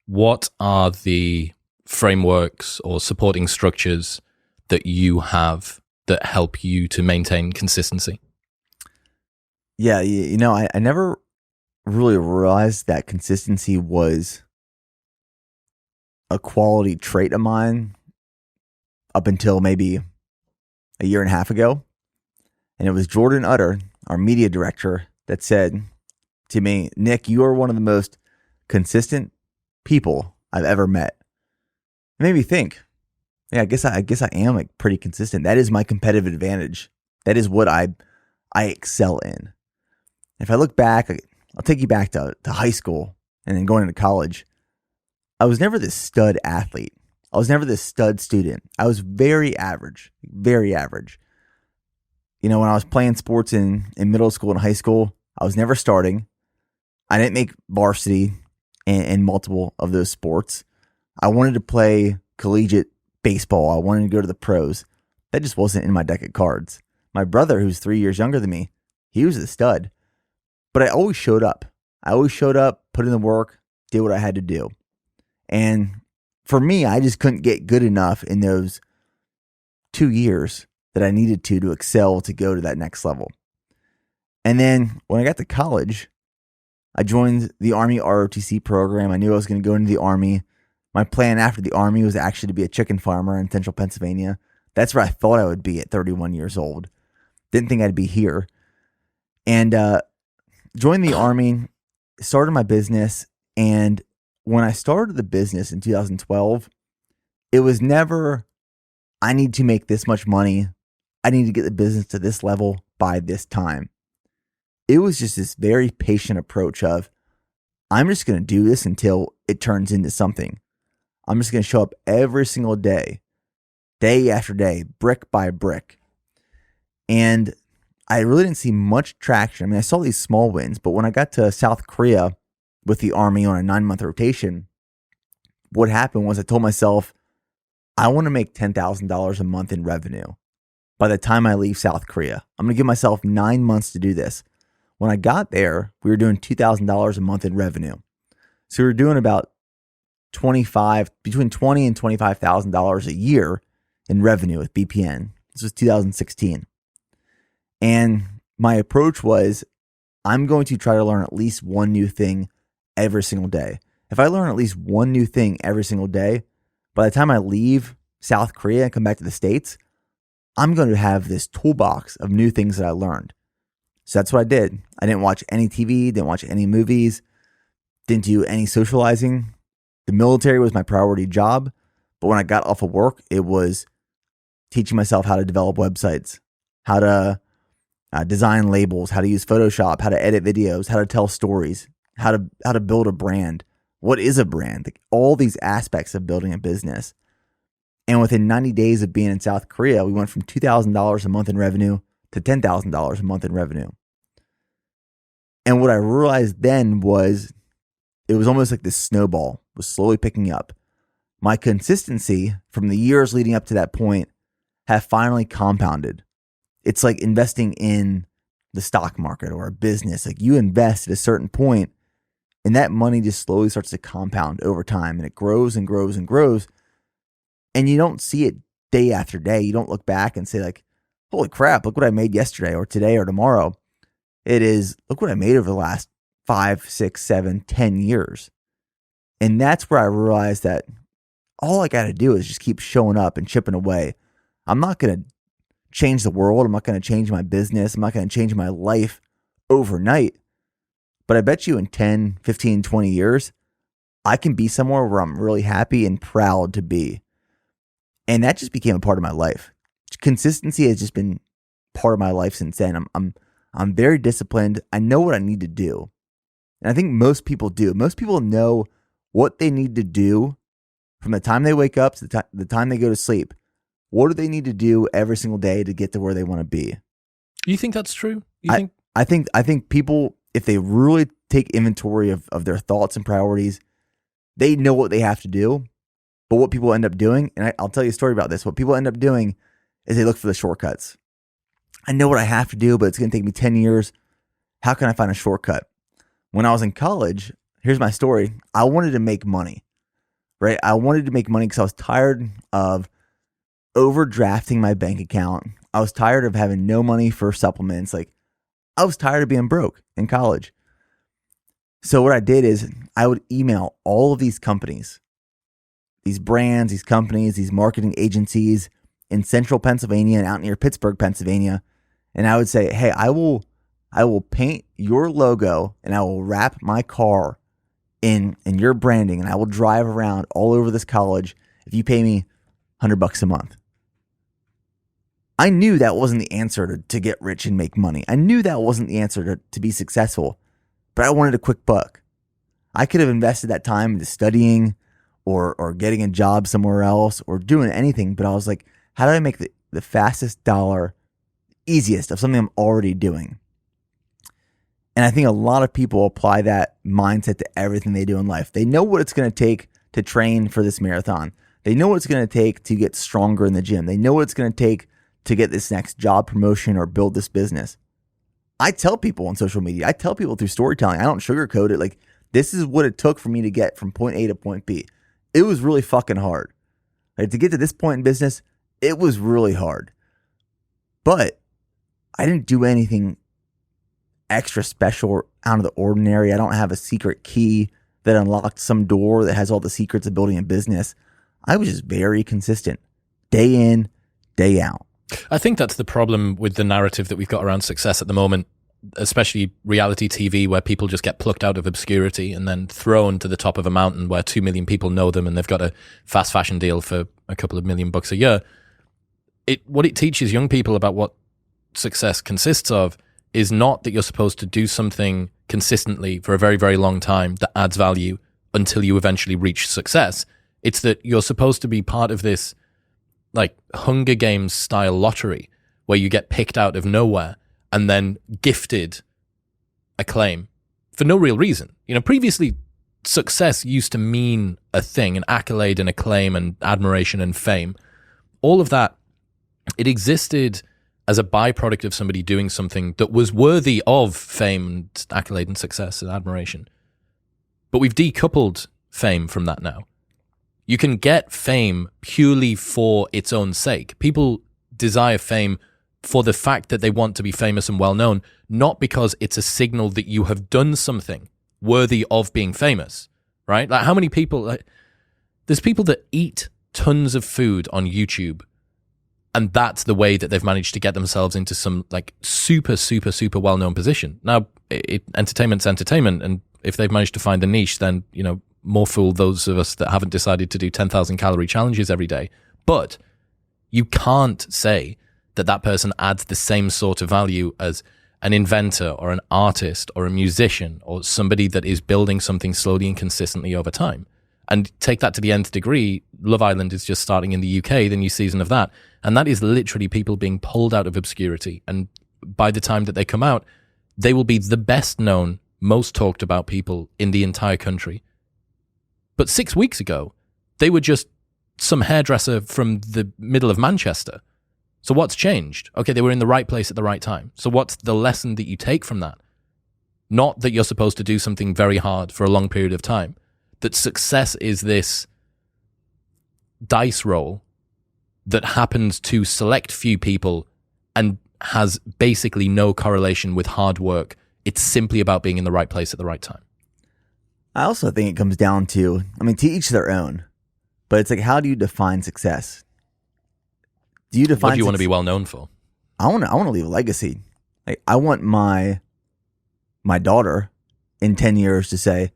What are the frameworks or supporting structures that you have that help you to maintain consistency? Yeah, I never really realized that consistency was a quality trait of mine up until maybe a year and a half ago. And it was Jordan Utter, our media director, that said to me, Nick, you are one of the most consistent people I've ever met. It made me think, yeah, I guess I am like pretty consistent. That is my competitive advantage. That is what I excel in. If I look back, I'll take you back to high school and then going into college. I was never this stud athlete. I was never this stud student. I was very average, very average. You know, when I was playing sports in middle school and high school, I was never starting. I didn't make varsity in multiple of those sports. I wanted to play collegiate baseball. I wanted to go to the pros. That just wasn't in my deck of cards. My brother, who's 3 years younger than me, he was a stud. But I always showed up. I always showed up, put in the work, did what I had to do. And for me, I just couldn't get good enough in those 2 years that I needed to excel to go to that next level. And then when I got to college, I joined the Army ROTC program. I knew I was going to go into the Army. My plan after the Army was actually to be a chicken farmer in central Pennsylvania. That's where I thought I would be at 31 years old. Didn't think I'd be here. And joined the Army, started my business. And when I started the business in 2012, it was never, I need to make this much money. I need to get the business to this level by this time. It was just this very patient approach of, I'm just going to do this until it turns into something. I'm just going to show up every single day, day after day, brick by brick. And I really didn't see much traction. I mean, I saw these small wins, but when I got to South Korea with the Army on a 9-month rotation, what happened was I told myself, I want to make $10,000 a month in revenue by the time I leave South Korea. I'm going to give myself 9 months to do this. When I got there, we were doing $2,000 a month in revenue. So we were doing about between $20,000 and $25,000 a year in revenue with BPN. This was 2016. And my approach was, I'm going to try to learn at least one new thing every single day. If I learn at least one new thing every single day, by the time I leave South Korea and come back to the States, I'm going to have this toolbox of new things that I learned. So that's what I did. I didn't watch any TV, didn't watch any movies, didn't do any socializing. The military was my priority job. But when I got off of work, it was teaching myself how to develop websites, how to design labels, how to use Photoshop, how to edit videos, how to tell stories, how to build a brand. What is a brand? Like all these aspects of building a business. And within 90 days of being in South Korea, we went from $2,000 a month in revenue to $10,000 a month in revenue. And what I realized then was it was almost like this snowball was slowly picking up. My consistency from the years leading up to that point have finally compounded. It's like investing in the stock market or a business. Like you invest at a certain point and that money just slowly starts to compound over time and it grows and grows and grows. And you don't see it day after day. You don't look back and say like, holy crap, look what I made yesterday or today or tomorrow. It is, look what I made over the last 5, 6, 7, 10 years. And that's where I realized that all I got to do is just keep showing up and chipping away. I'm not going to change the world. I'm not going to change my business. I'm not going to change my life overnight. But I bet you in 10, 15, 20 years, I can be somewhere where I'm really happy and proud to be. And that just became a part of my life. Consistency has just been part of my life since then. I'm very disciplined. I know what I need to do. And I think most people do. Most people know what they need to do from the time they wake up to the time they go to sleep. What do they need to do every single day to get to where they want to be? You think that's true? I think people, if they really take inventory of their thoughts and priorities, they know what they have to do. But what people end up doing, and I'll tell you a story about this, what people end up doing is they look for the shortcuts. I know what I have to do, but it's going to take me 10 years. How can I find a shortcut? When I was in college, here's my story. I wanted to make money, right? I wanted to make money because I was tired of overdrafting my bank account. I was tired of having no money for supplements. Like I was tired of being broke in college. So what I did is I would email all of these companies, these brands, these companies, these marketing agencies, in central Pennsylvania and out near Pittsburgh, Pennsylvania. And I would say, hey, I will paint your logo and I will wrap my car in your branding and I will drive around all over this college if you pay me $100 a month. I knew that wasn't the answer to get rich and make money. I knew that wasn't the answer to be successful, but I wanted a quick buck. I could have invested that time into studying or getting a job somewhere else or doing anything, but I was like, how do I make the fastest dollar easiest of something I'm already doing? And I think a lot of people apply that mindset to everything they do in life. They know what it's going to take to train for this marathon. They know what it's going to take to get stronger in the gym. They know what it's going to take to get this next job promotion or build this business. I tell people on social media, I tell people through storytelling, I don't sugarcoat it. Like, this is what it took for me to get from point A to point B. It was really fucking hard. Like, to get to this point in business, it was really hard. But I didn't do anything extra special or out of the ordinary. I don't have a secret key that unlocked some door that has all the secrets of building a business. I was just very consistent, day in, day out. I think that's the problem with the narrative that we've got around success at the moment, especially reality TV, where people just get plucked out of obscurity and then thrown to the top of a mountain where 2 million people know them and they've got a fast fashion deal for a couple of $1 million a year. What it teaches young people about what success consists of is not that you're supposed to do something consistently for a very, very long time that adds value until you eventually reach success. It's that you're supposed to be part of this like Hunger Games style lottery where you get picked out of nowhere and then gifted acclaim for no real reason. You know, previously success used to mean a thing, an accolade and acclaim and admiration and fame. All of that, it existed as a byproduct of somebody doing something that was worthy of fame and accolade and success and admiration. But we've decoupled fame from that now. You can get fame purely for its own sake. People desire fame for the fact that they want to be famous and well-known, not because it's a signal that you have done something worthy of being famous, right? Like, how many people... there's people that eat tons of food on YouTube, and that's the way that they've managed to get themselves into some like super, super, super well-known position. Now, entertainment's entertainment, and if they've managed to find a niche, then, you know, more fool those of us that haven't decided to do 10,000 calorie challenges every day. But you can't say that that person adds the same sort of value as an inventor or an artist or a musician or somebody that is building something slowly and consistently over time. And take that to the nth degree. Love Island is just starting in the UK, the new season of that. And that is literally people being pulled out of obscurity. And by the time that they come out, they will be the best known, most talked about people in the entire country. But 6 weeks ago, they were just some hairdresser from the middle of Manchester. So what's changed? Okay, they were in the right place at the right time. So what's the lesson that you take from that? Not that you're supposed to do something very hard for a long period of time. That success is this dice roll that happens to select few people and has basically no correlation with hard work. It's simply about being in the right place at the right time. I also think it comes down to, to each their own, but it's like, how do you define success? Do you define what do you want to be well known for? I want to leave a legacy. Like, I want my daughter in 10 years to say,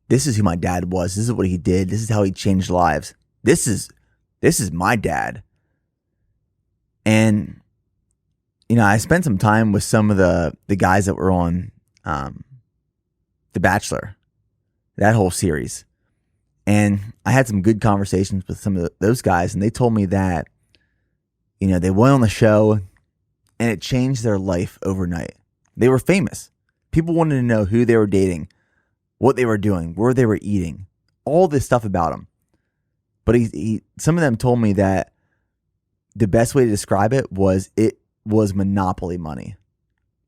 this is who my dad was. This is what he did. This is how he changed lives. This is my dad. And, I spent some time with some of the guys that were on The Bachelor, that whole series. And I had some good conversations with some of those guys, and they told me that, they went on the show and it changed their life overnight. They were famous. People wanted to know who they were dating, what they were doing, where they were eating, all this stuff about them. But some of them told me that the best way to describe it was monopoly money.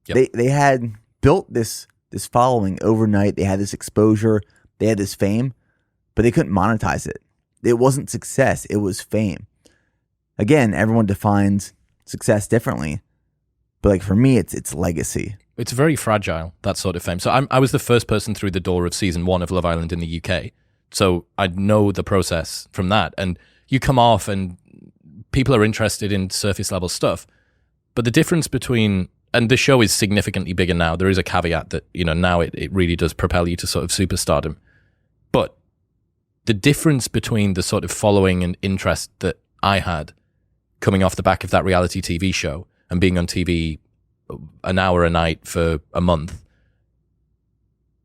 Yep. They had built this following overnight. They had this exposure. They had this fame, but they couldn't monetize it. It wasn't success. It was fame. Again, everyone defines success differently. But like for me, it's legacy. It's very fragile, that sort of fame. So I was the first person through the door of season 1 of Love Island in the UK. So I know the process from that. And you come off and people are interested in surface level stuff. But the difference between, and the show is significantly bigger now. There is a caveat that, now it really does propel you to sort of superstardom. But the difference between the sort of following and interest that I had coming off the back of that reality TV show and being on TV an hour a night for a month,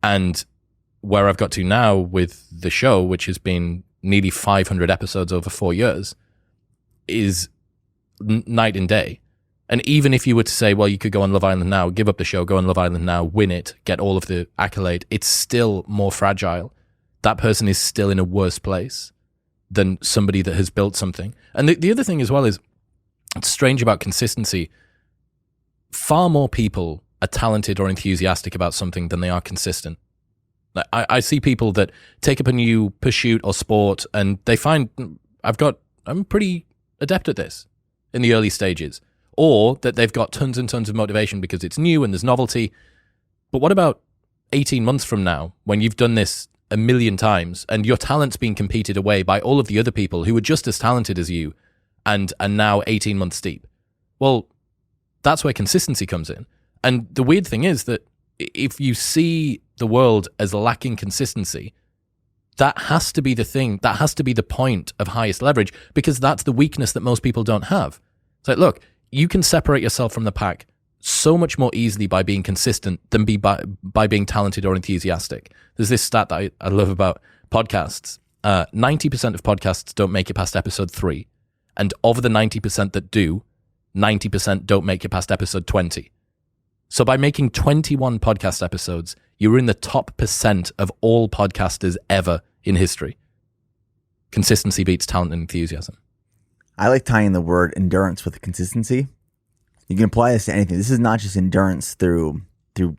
and where I've got to now with the show, which has been nearly 500 episodes over 4 years, is night and day. And even if you were to say, well, you could go on Love Island now, give up the show, go on Love Island now, win it, get all of the accolade, it's still more fragile. That person is still in a worse place than somebody that has built something. And the other thing as well is, it's strange about consistency. Far more people are talented or enthusiastic about something than they are consistent. Like I see people that take up a new pursuit or sport and they find, I'm pretty adept at this in the early stages. Or that they've got tons and tons of motivation because it's new and there's novelty. But what about 18 months from now when you've done this a million times and your talent's being competed away by all of the other people who are just as talented as you and are now 18 months deep? Well, that's where consistency comes in. And the weird thing is that if you see the world as lacking consistency, that has to be the thing, that has to be the point of highest leverage, because that's the weakness that most people don't have. It's like, look, you can separate yourself from the pack so much more easily by being consistent than by being talented or enthusiastic. There's this stat that I love about podcasts. 90% of podcasts don't make it past episode 3. And of the 90% that do, 90% don't make it past episode 20. So by making 21 podcast episodes, you're in the top percent of all podcasters ever in history. Consistency beats talent and enthusiasm. I like tying the word endurance with consistency. You can apply this to anything. This is not just endurance through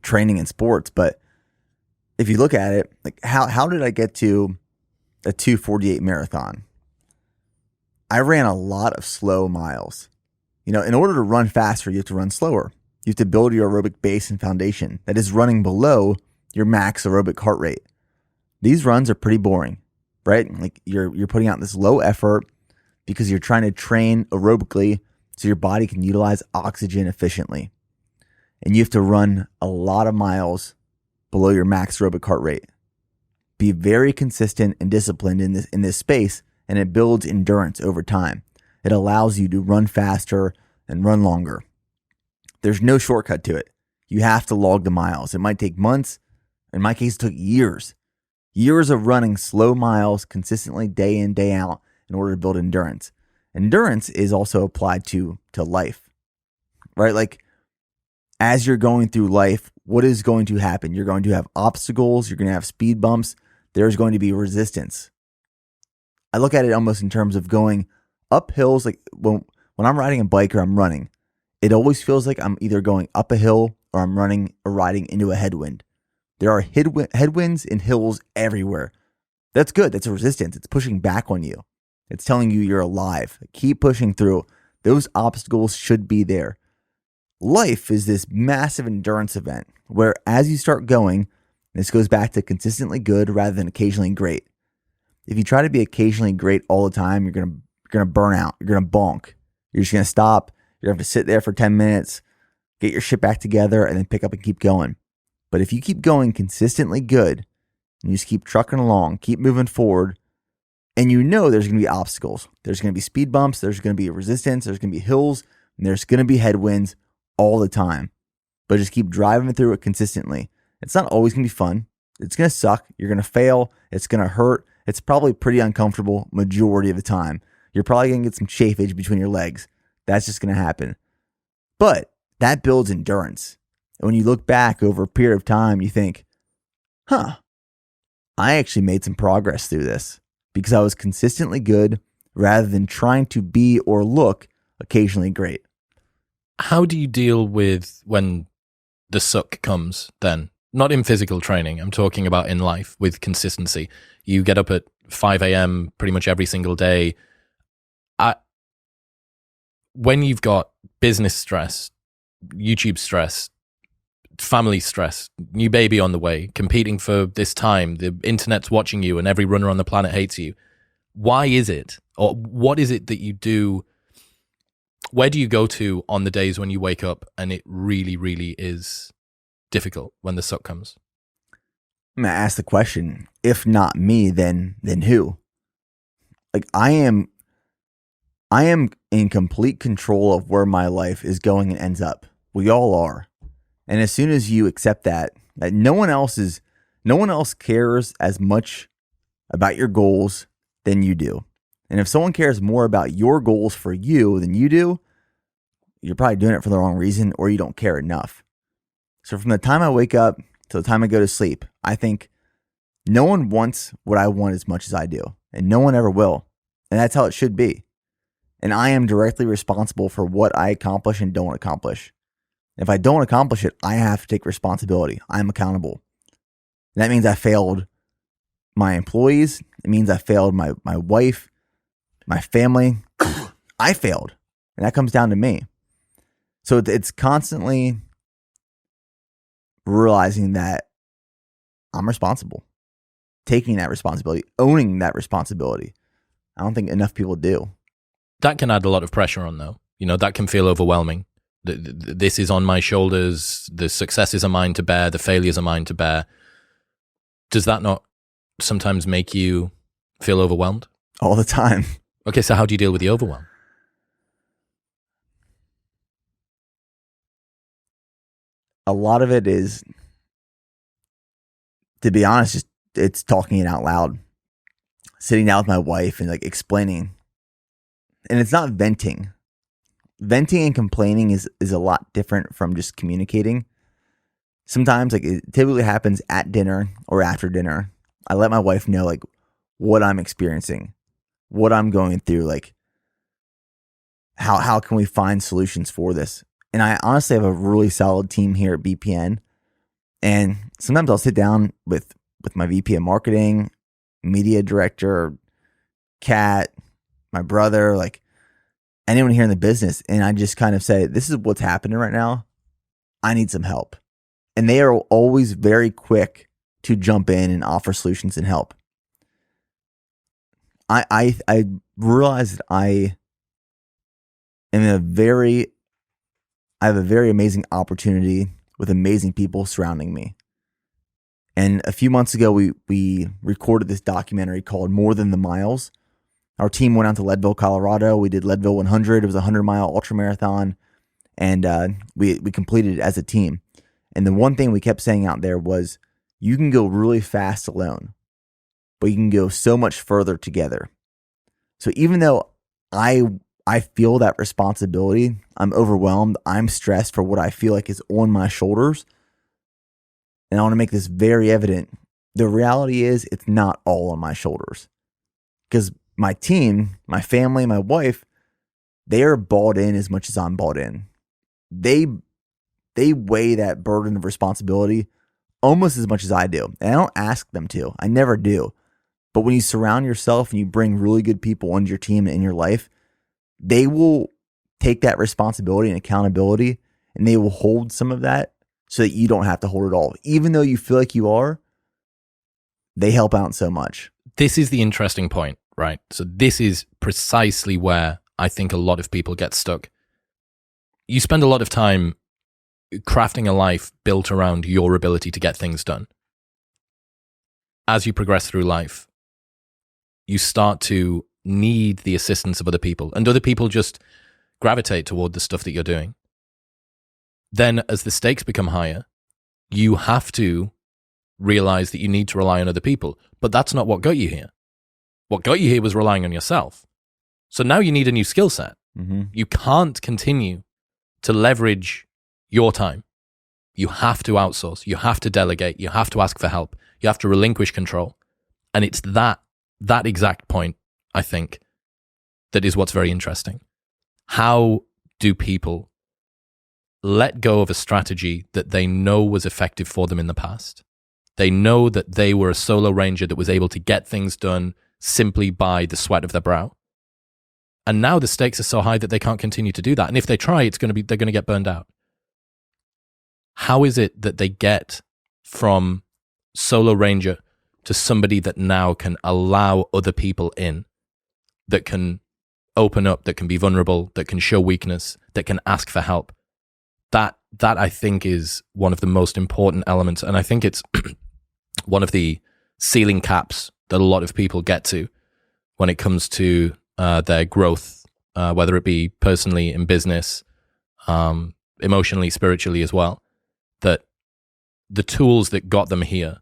training in sports, but if you look at it, like how did I get to a 2:48 marathon? I ran a lot of slow miles. In order to run faster, you have to run slower. You have to build your aerobic base and foundation that is running below your max aerobic heart rate. These runs are pretty boring, right? Like you're putting out this low effort because you're trying to train aerobically so your body can utilize oxygen efficiently. And you have to run a lot of miles below your max aerobic heart rate. Be very consistent and disciplined in this space, and it builds endurance over time. It allows you to run faster and run longer. There's no shortcut to it. You have to log the miles. It might take months. In my case, it took years. Years of running slow miles consistently day in, day out in order to build endurance. Endurance is also applied to life, right? Like as you're going through life, what is going to happen? You're going to have obstacles. You're going to have speed bumps. There's going to be resistance. I look at it almost in terms of going up hills. Like when I'm riding a bike or I'm running, it always feels like I'm either going up a hill or I'm running or riding into a headwind. There are headwinds and hills everywhere. That's good. That's a resistance. It's pushing back on you. It's telling you you're alive. Keep pushing through. Those obstacles should be there. Life is this massive endurance event where as you start going, this goes back to consistently good rather than occasionally great. If you try to be occasionally great all the time, you're gonna burn out. You're gonna bonk. You're just gonna stop. You're gonna have to sit there for 10 minutes, get your shit back together, and then pick up and keep going. But if you keep going consistently good, and you just keep trucking along, keep moving forward, and there's going to be obstacles. There's going to be speed bumps. There's going to be resistance. There's going to be hills. And there's going to be headwinds all the time. But just keep driving through it consistently. It's not always going to be fun. It's going to suck. You're going to fail. It's going to hurt. It's probably pretty uncomfortable majority of the time. You're probably going to get some chafage between your legs. That's just going to happen. But that builds endurance. And when you look back over a period of time, you think, I actually made some progress through this because I was consistently good rather than trying to be or look occasionally great. How do you deal with when the suck comes then? Not in physical training. I'm talking about in life with consistency. You get up at 5 a.m. pretty much every single day. When you've got business stress, YouTube stress, family stress, new baby on the way, competing for this time, the internet's watching you and every runner on the planet hates you. Why is it, or what is it that you do where do you go to on the days when you wake up and it really, really is difficult when the suck comes? I'm gonna ask the question: if not me, then who? Like I am in complete control of where my life is going and ends up. We all are. And as soon as you accept that no one else cares as much about your goals than you do. And if someone cares more about your goals for you than you do, you're probably doing it for the wrong reason, or you don't care enough. So from the time I wake up to the time I go to sleep, I think no one wants what I want as much as I do, and no one ever will. And that's how it should be. And I am directly responsible for what I accomplish and don't accomplish. If I don't accomplish it, I have to take responsibility. I'm accountable. And that means I failed my employees. It means I failed my wife, my family. I failed. And that comes down to me. So it's constantly realizing that I'm responsible, taking that responsibility, owning that responsibility. I don't think enough people do. That can add a lot of pressure on, though. You know, that can feel overwhelming. This is on my shoulders. The successes are mine to bear. The failures are mine to bear. Does that not sometimes make you feel overwhelmed? All the time. Okay, so how do you deal with the overwhelm? A lot of it is, to be honest, just it's talking it out loud, sitting down with my wife and like explaining. And it's not venting. Venting and complaining is a lot different from just communicating. Sometimes like it typically happens at dinner or after dinner. I let my wife know like what I'm experiencing, what I'm going through, like how can we find solutions for this? And I honestly have a really solid team here at BPN. And sometimes I'll sit down with my VP of marketing, media director, Kat, my brother, like anyone here in the business. And I just kind of say, this is what's happening right now. I need some help. And they are always very quick to jump in and offer solutions and help. I realize that I have a very amazing opportunity with amazing people surrounding me. And a few months ago, we recorded this documentary called More Than the Miles. Our team went out to Leadville, Colorado. We did Leadville 100. It was a 100-mile ultramarathon, and we completed it as a team. And the one thing we kept saying out there was, you can go really fast alone, but you can go so much further together. So even though I feel that responsibility, I'm overwhelmed, I'm stressed for what I feel like is on my shoulders, and I want to make this very evident. The reality is it's not all on my shoulders, because my team, my family, my wife, they are bought in as much as I'm bought in. They weigh that burden of responsibility almost as much as I do. And I don't ask them to. I never do. But when you surround yourself and you bring really good people onto your team and in your life, they will take that responsibility and accountability, and they will hold some of that so that you don't have to hold it all. Even though you feel like you are, they help out so much. This is the interesting point, right? So this is precisely where I think a lot of people get stuck. You spend a lot of time crafting a life built around your ability to get things done. As you progress through life, you start to need the assistance of other people, and other people just gravitate toward the stuff that you're doing. Then as the stakes become higher, you have to realize that you need to rely on other people. But that's not what got you here. What got you here was relying on yourself. So now you need a new skill set. Mm-hmm. You can't continue to leverage your time. You have to outsource. You have to delegate. You have to ask for help. You have to relinquish control. And it's that exact point, I think, that is what's very interesting. How do people let go of a strategy that they know was effective for them in the past? They know that they were a solo ranger that was able to get things done simply by the sweat of their brow. And now the stakes are so high that they can't continue to do that. And if they try, they're going to get burned out. How is it that they get from solo ranger to somebody that now can allow other people in, that can open up, that can be vulnerable, that can show weakness, that can ask for help. That I think is one of the most important elements. And I think it's one of the ceiling caps that a lot of people get to when it comes to their growth, whether it be personally, in business, emotionally, spiritually as well, that the tools that got them here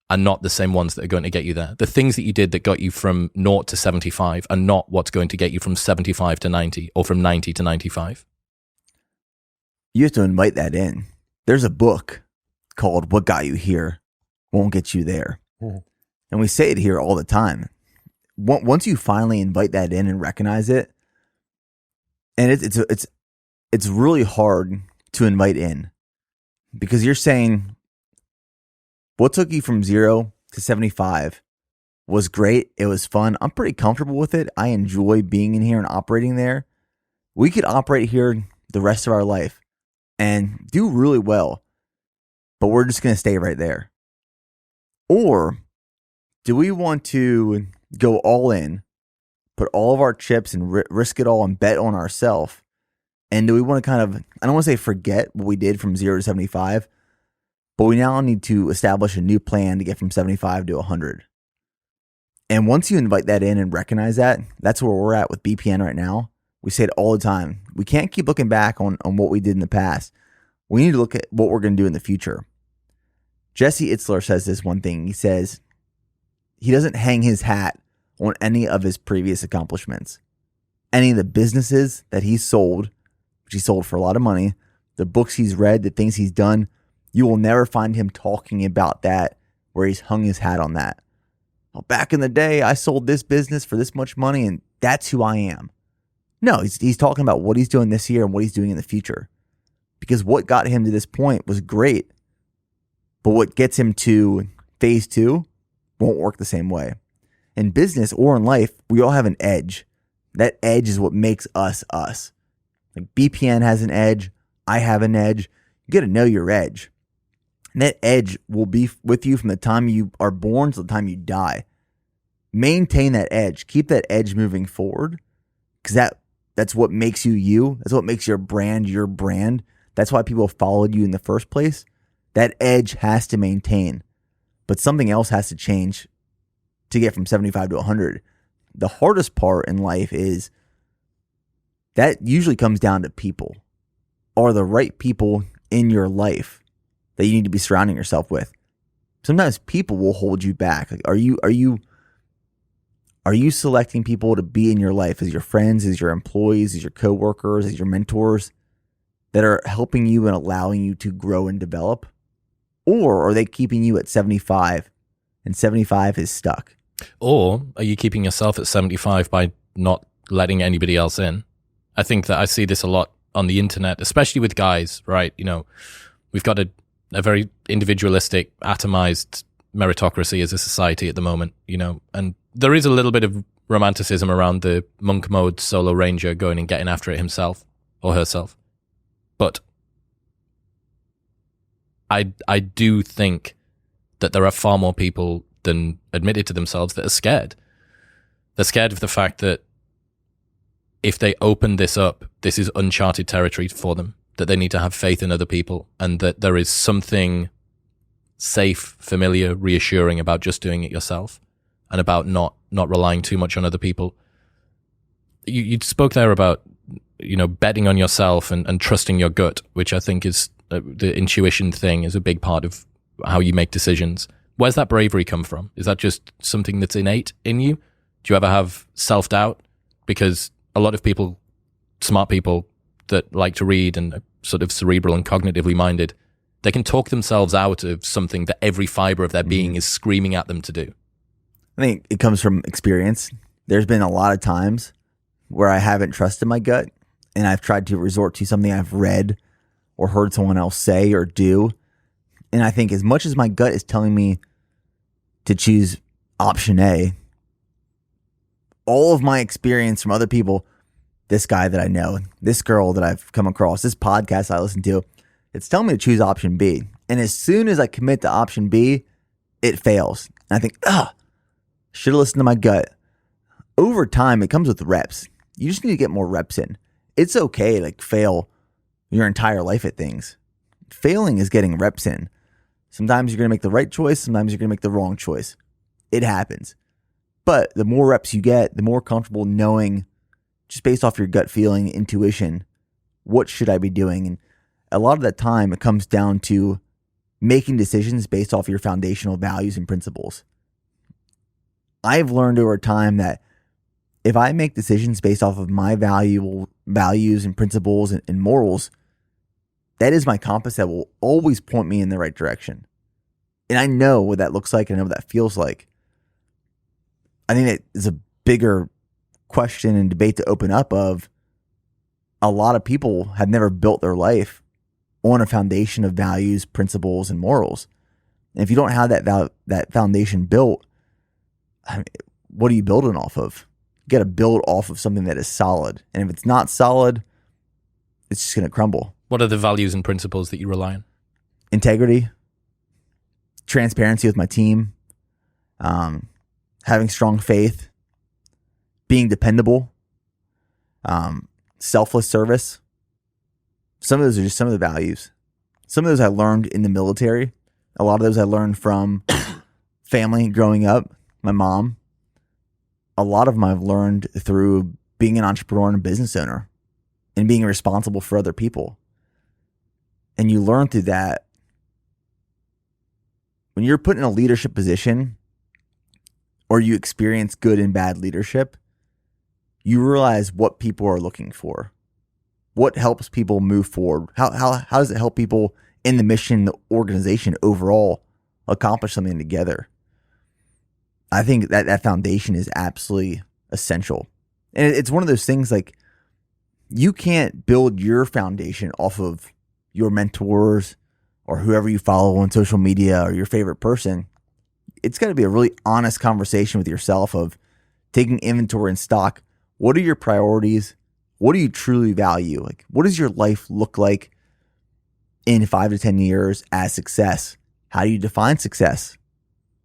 are not the same ones that are going to get you there. The things that you did that got you from 0 to 75 are not what's going to get you from 75 to 90 or from 90 to 95. You have to invite that in. There's a book called What Got You Here Won't Get You There. Mm-hmm. And we say it here all the time. Once you finally invite that in and recognize it, and it's really hard to invite in, because you're saying what took you from 0 to 75 was great. It was fun. I'm pretty comfortable with it. I enjoy being in here and operating there. We could operate here the rest of our life and do really well, but we're just going to stay right there. Or do we want to go all in, put all of our chips and risk it all and bet on ourselves? And do we want to kind of, I don't want to say forget what we did from 0 to 75, but we now need to establish a new plan to get from 75 to 100. And once you invite that in and recognize that, that's where we're at with BPN right now. We say it all the time. We can't keep looking back on what we did in the past. We need to look at what we're going to do in the future. Jesse Itzler says this one thing. He says he doesn't hang his hat on any of his previous accomplishments. Any of the businesses that he's sold, which he sold for a lot of money, the books he's read, the things he's done, you will never find him talking about that where he's hung his hat on that. Well, back in the day, I sold this business for this much money and that's who I am. No, he's talking about what he's doing this year and what he's doing in the future. Because what got him to this point was great, but what gets him to phase 2 won't work the same way. In business or in life, we all have an edge. That edge is what makes us us. Like BPN has an edge. I have an edge. You got to know your edge. And that edge will be with you from the time you are born to the time you die. Maintain that edge. Keep that edge moving forward, because that's what makes you you. That's what makes your brand your brand. That's why people followed you in the first place. That edge has to maintain, but something else has to change to get from 75 to 100. The hardest part in life is that usually comes down to people. Are the right people in your life that you need to be surrounding yourself with? Sometimes people will hold you back. Like, are you selecting people to be in your life as your friends, as your employees, as your coworkers, as your mentors that are helping you and allowing you to grow and develop? Or are they keeping you at 75 and 75 is stuck? Or are you keeping yourself at 75 by not letting anybody else in? I think that I see this a lot on the internet, especially with guys, right? You know, we've got a very individualistic, atomized meritocracy as a society at the moment, you know, and there is a little bit of romanticism around the monk mode solo ranger going and getting after it himself or herself. But I do think that there are far more people than admit it to themselves that are scared. They're scared of the fact that if they open this up, this is uncharted territory for them, that they need to have faith in other people, and that there is something safe, familiar, reassuring about just doing it yourself, and about not relying too much on other people. You spoke there about, you know, betting on yourself and trusting your gut, which I think is the intuition thing is a big part of how you make decisions. Where's that bravery come from? Is that just something that's innate in you? Do you ever have self-doubt? Because a lot of people, smart people that like to read and are sort of cerebral and cognitively minded, they can talk themselves out of something that every fiber of their being is screaming at them to do. I think it comes from experience. There's been a lot of times where I haven't trusted my gut and I've tried to resort to something I've read or heard someone else say or do. And I think as much as my gut is telling me to choose option A, all of my experience from other people, this guy that I know, this girl that I've come across, this podcast I listen to, it's telling me to choose option B. And as soon as I commit to option B, it fails. And I think, should have listened to my gut. Over time, it comes with reps. You just need to get more reps in. It's okay to like fail your entire life at things. Failing is getting reps in. Sometimes you're going to make the right choice. Sometimes you're going to make the wrong choice. It happens. But the more reps you get, the more comfortable knowing, just based off your gut feeling, intuition, what should I be doing? And a lot of that time, it comes down to making decisions based off your foundational values and principles. I've learned over time that if I make decisions based off of my values and principles and morals, that is my compass that will always point me in the right direction. And I know what that looks like and I know what that feels like. I think that is a bigger question and debate to open up of a lot of people have never built their life on a foundation of values, principles, and morals. And if you don't have that foundation built, I mean, what are you building off of? You got to build off of something that is solid. And if it's not solid, it's just going to crumble. What are the values and principles that you rely on? Integrity, transparency with my team, having strong faith, being dependable, selfless service. Some of those are just some of the values. Some of those I learned in the military. A lot of those I learned from family growing up, my mom. A lot of them I've learned through being an entrepreneur and a business owner and being responsible for other people. And you learn through that. When you're put in a leadership position or you experience good and bad leadership, you realize what people are looking for. What helps people move forward? How does it help people in the mission, the organization overall accomplish something together? I think that foundation is absolutely essential. And it's one of those things like you can't build your foundation off of your mentors or whoever you follow on social media or your favorite person. It's got to be a really honest conversation with yourself of taking inventory and stock. What are your priorities? What do you truly value? Like, what does your life look like in 5 to 10 years as success? How do you define success?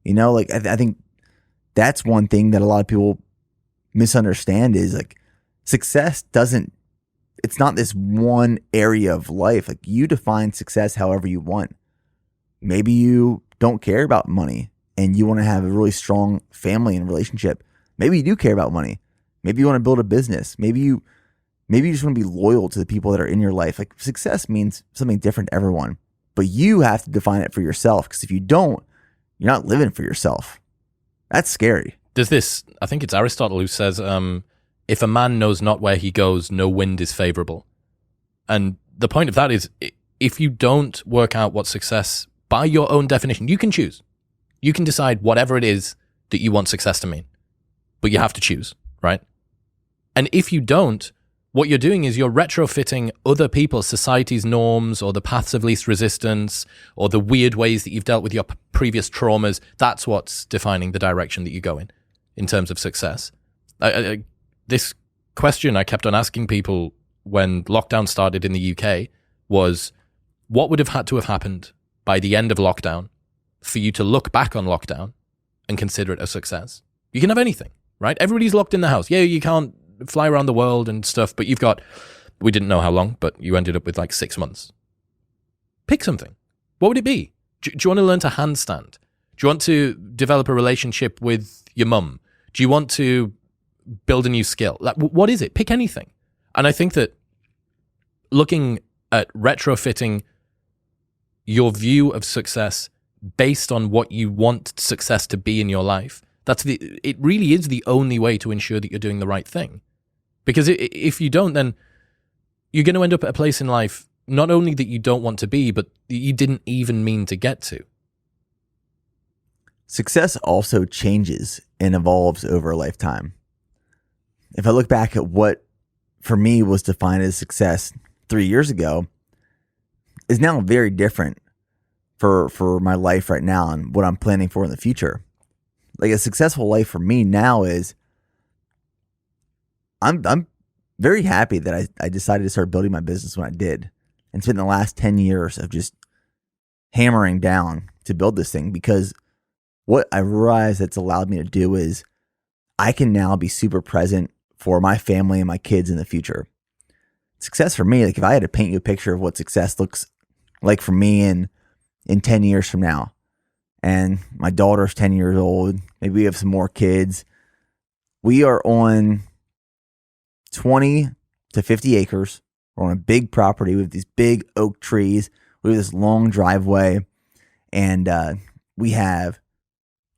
You know, like I think that's one thing that a lot of people misunderstand is like success it's not this one area of life. Like you define success however you want. Maybe you don't care about money and you want to have a really strong family and relationship. Maybe you do care about money. Maybe you want to build a business. Maybe you just want to be loyal to the people that are in your life. Like success means something different to everyone, but you have to define it for yourself. Because if you don't, you're not living for yourself. That's scary. There's this, I think it's Aristotle who says, if a man knows not where he goes, no wind is favorable. And the point of that is, if you don't work out what success, by your own definition, you can choose. You can decide whatever it is that you want success to mean. But you have to choose, right? And if you don't, what you're doing is you're retrofitting other people's society's norms or the paths of least resistance or the weird ways that you've dealt with your previous traumas. That's what's defining the direction that you go in terms of success. This question I kept on asking people when lockdown started in the UK was, what would have had to have happened by the end of lockdown for you to look back on lockdown and consider it a success? You can have anything, right? Everybody's locked in the house. Yeah, you can't fly around the world and stuff, but you've got, we didn't know how long, but you ended up with like 6 months. Pick something. What would it be? Do you want to learn to handstand? Do you want to develop a relationship with your mum? Do you want to build a new skill? Like, what is it? Pick anything. And I think that looking at retrofitting your view of success based on what you want success to be in your life, it really is the only way to ensure that you're doing the right thing. Because if you don't, then you're going to end up at a place in life not only that you don't want to be, but you didn't even mean to get to. Success also changes and evolves over a lifetime. If I look back at what for me was defined as success 3 years ago, is now very different for my life right now and what I'm planning for in the future. Like a successful life for me now is I'm very happy that I decided to start building my business when I did and spent the last 10 years of just hammering down to build this thing, because what I realized that's allowed me to do is I can now be super present for my family and my kids in the future. Success for me, like if I had to paint you a picture of what success looks like for me in 10 years from now, and my daughter's 10 years old, maybe we have some more kids. We are on 20 to 50 acres. We're on a big property. We have these big oak trees. We have this long driveway, and we have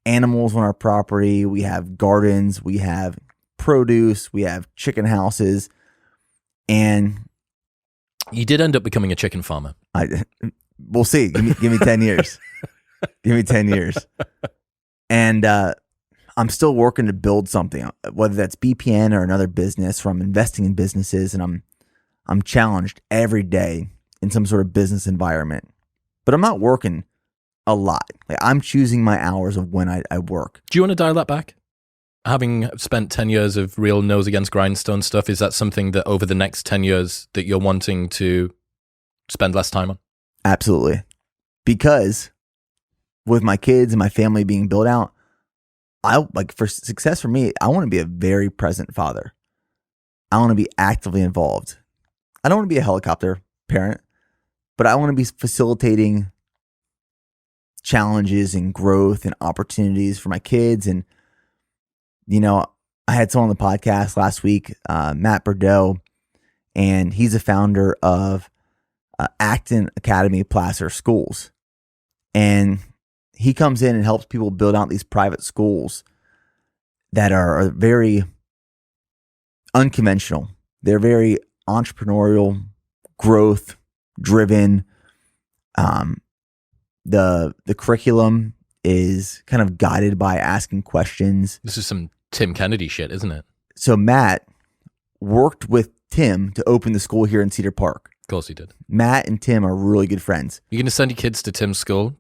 animals on our property. We have gardens. We have produce. We have chicken houses. And you did end up becoming a chicken farmer. We'll see. Give me 10 years. Give me 10 years. And I'm still working to build something, whether that's BPN or another business, or I'm investing in businesses, and I'm challenged every day in some sort of business environment. But I'm not working a lot. Like, I'm choosing my hours of when I work. Do you want to dial that back? Having spent 10 years of real nose against grindstone stuff, is that something that over the next 10 years that you're wanting to spend less time on? Absolutely. Because with my kids and my family being built out, for success for me, I want to be a very present father. I want to be actively involved. I don't want to be a helicopter parent, but I want to be facilitating challenges and growth and opportunities for my kids. And, I had someone on the podcast last week, Matt Bordeaux, and he's the founder of Acton Academy Placer Schools. And he comes in and helps people build out these private schools that are very unconventional. They're very entrepreneurial, growth driven. The curriculum is kind of guided by asking questions. This is some Tim Kennedy shit, isn't it? So Matt worked with Tim to open the school here in Cedar Park. Of course he did. Matt and Tim are really good friends. You're going to send your kids to Tim's school,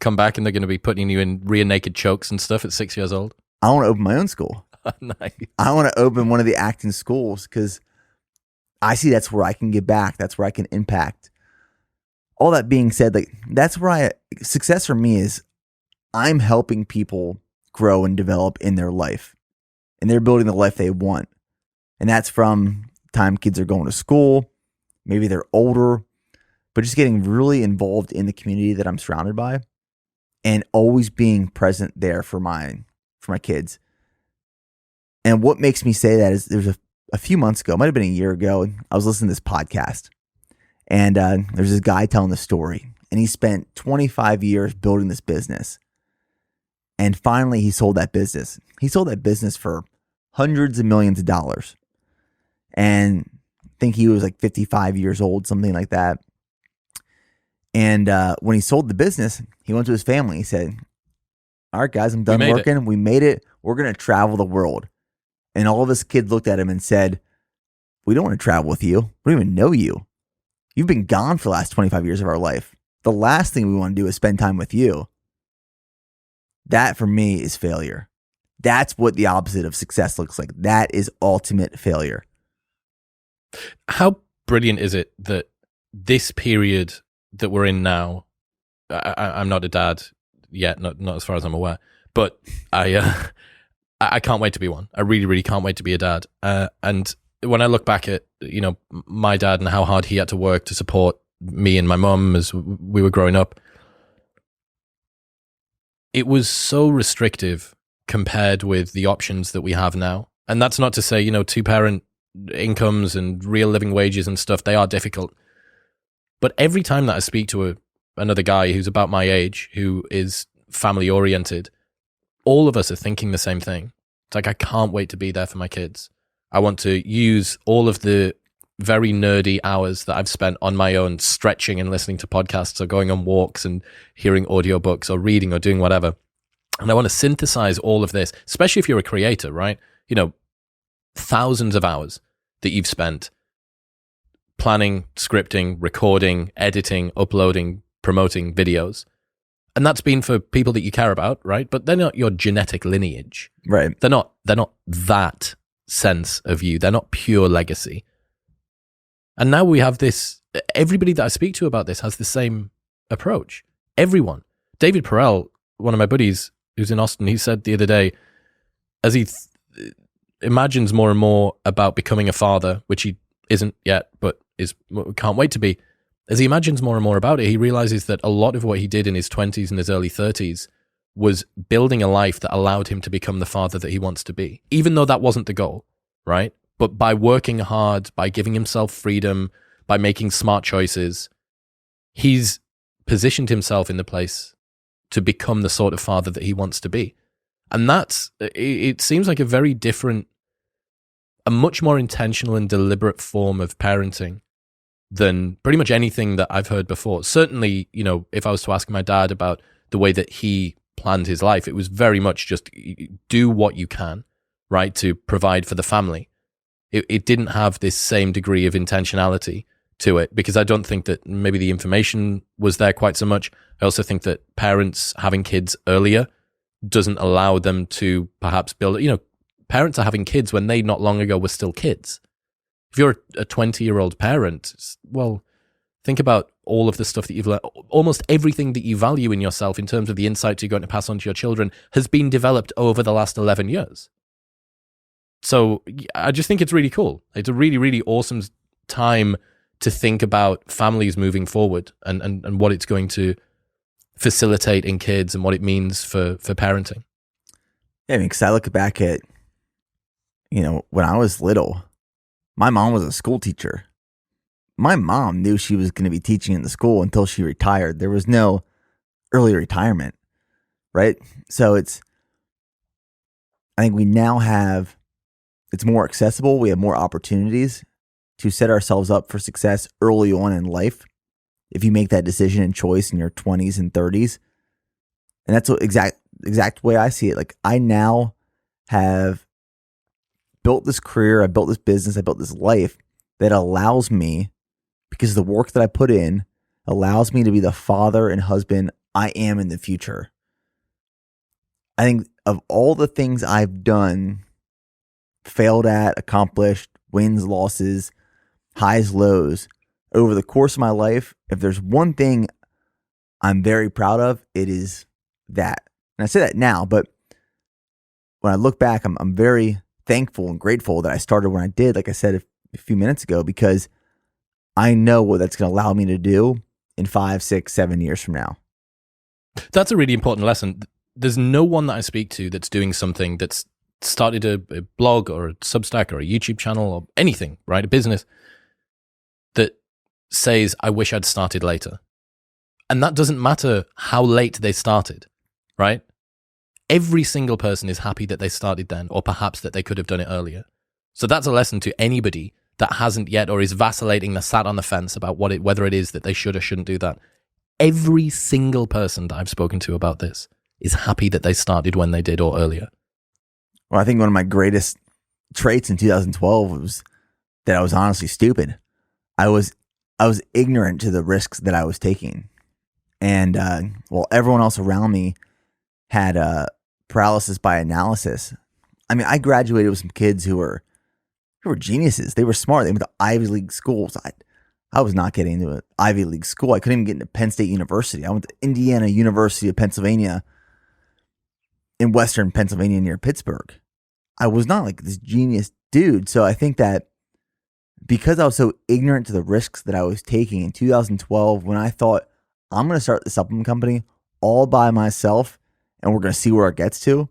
come back, and they're going to be putting you in rear naked chokes and stuff at 6 years old? I want to open my own school. Nice. I want to open one of the Acton schools because I see that's where I can give back. That's where I can impact. All that being said, that's where success for me is I'm helping people grow and develop in their life, and they're building the life they want. And that's from time kids are going to school, maybe they're older, but just getting really involved in the community that I'm surrounded by and always being present there for my kids. And what makes me say that is there's a few months ago, it might have been a year ago, I was listening to this podcast, and there's this guy telling the story, and he spent 25 years building this business. And finally, he sold that business. He sold that business for hundreds of millions of dollars. And I think he was like 55 years old, something like that. And when he sold the business, he went to his family. He said, all right, guys, I'm done working. We made it. We're going to travel the world. And all of his kids looked at him and said, we don't want to travel with you. We don't even know you. You've been gone for the last 25 years of our life. The last thing we want to do is spend time with you. That for me is failure. That's what the opposite of success looks like. That is ultimate failure. How brilliant is it that this period that we're in now, I'm not a dad yet, not as far as I'm aware, but I can't wait to be one. I really, really can't wait to be a dad. And when I look back at, my dad and how hard he had to work to support me and my mum as we were growing up, it was so restrictive compared with the options that we have now. And that's not to say, two-parent incomes and real living wages and stuff, they are difficult. But every time that I speak to another guy who's about my age, who is family-oriented, all of us are thinking the same thing. It's like, I can't wait to be there for my kids. I want to use all of the very nerdy hours that I've spent on my own stretching and listening to podcasts or going on walks and hearing audiobooks or reading or doing whatever. And I want to synthesize all of this, especially if you're a creator, right? Thousands of hours that you've spent planning, scripting, recording, editing, uploading, promoting videos. And that's been for people that you care about, right? But they're not your genetic lineage. Right. They're not that sense of you. They're not pure legacy. And now we have this, everybody that I speak to about this has the same approach. Everyone. David Perel, one of my buddies who's in Austin, he said the other day, as he imagines more and more about becoming a father, which he isn't yet, but can't wait to be, as he imagines more and more about it, he realizes that a lot of what he did in his 20s and his early 30s was building a life that allowed him to become the father that he wants to be, even though that wasn't the goal, right? But by working hard, by giving himself freedom, by making smart choices, he's positioned himself in the place to become the sort of father that he wants to be. And it seems like a much more intentional and deliberate form of parenting than pretty much anything that I've heard before. Certainly, if I was to ask my dad about the way that he planned his life, it was very much just do what you can, right, to provide for the family. It didn't have this same degree of intentionality to it, because I don't think that maybe the information was there quite so much. I also think that parents having kids earlier doesn't allow them to perhaps build, parents are having kids when they not long ago were still kids. If you're a 20-year-old parent, well, think about all of the stuff that you've learned. Almost everything that you value in yourself in terms of the insights you're going to pass on to your children has been developed over the last 11 years. So I just think it's really cool. It's a really, really awesome time to think about families moving forward and what it's going to facilitate in kids and what it means for parenting. Yeah, because I look back at, when I was little, my mom was a school teacher. My mom knew she was going to be teaching in the school until she retired. There was no early retirement, right? So I think we now it's more accessible. We have more opportunities to set ourselves up for success early on in life if you make that decision and choice in your 20s and 30s. And that's the exact way I see it. Like, I now have built this career, I built this business, I built this life that allows me, because of the work that I put in, allows me to be the father and husband I am in the future. I think of all the things I've done, failed at, accomplished, wins, losses, highs, lows, over the course of my life, if there's one thing I'm very proud of, it is that. And I say that now, but when I look back, I'm very thankful and grateful that I started when I did, like I said a few minutes ago, because I know what that's going to allow me to do in 5, 6, 7 years from now. That's a really important lesson. There's no one that I speak to that's doing something that's started a blog or a Substack or a YouTube channel or anything, right? A business that says, I wish I'd started later. And that doesn't matter how late they started, right? Every single person is happy that they started then, or perhaps that they could have done it earlier. So that's a lesson to anybody that hasn't yet, or is vacillating, that sat on the fence about whether it is that they should or shouldn't do that. Every single person that I've spoken to about this is happy that they started when they did or earlier. Well, I think one of my greatest traits in 2012 was that I was honestly stupid. I was ignorant to the risks that I was taking. And while everyone else around me had paralysis by analysis, I mean, I graduated with some kids who were geniuses. They were smart. They went to Ivy League schools. I was not getting into an Ivy League school. I couldn't even get into Penn State University. I went to Indiana University of Pennsylvania in Western Pennsylvania near Pittsburgh. I was not like this genius dude. So I think that because I was so ignorant to the risks that I was taking in 2012, when I thought I'm going to start the supplement company all by myself and we're going to see where it gets to,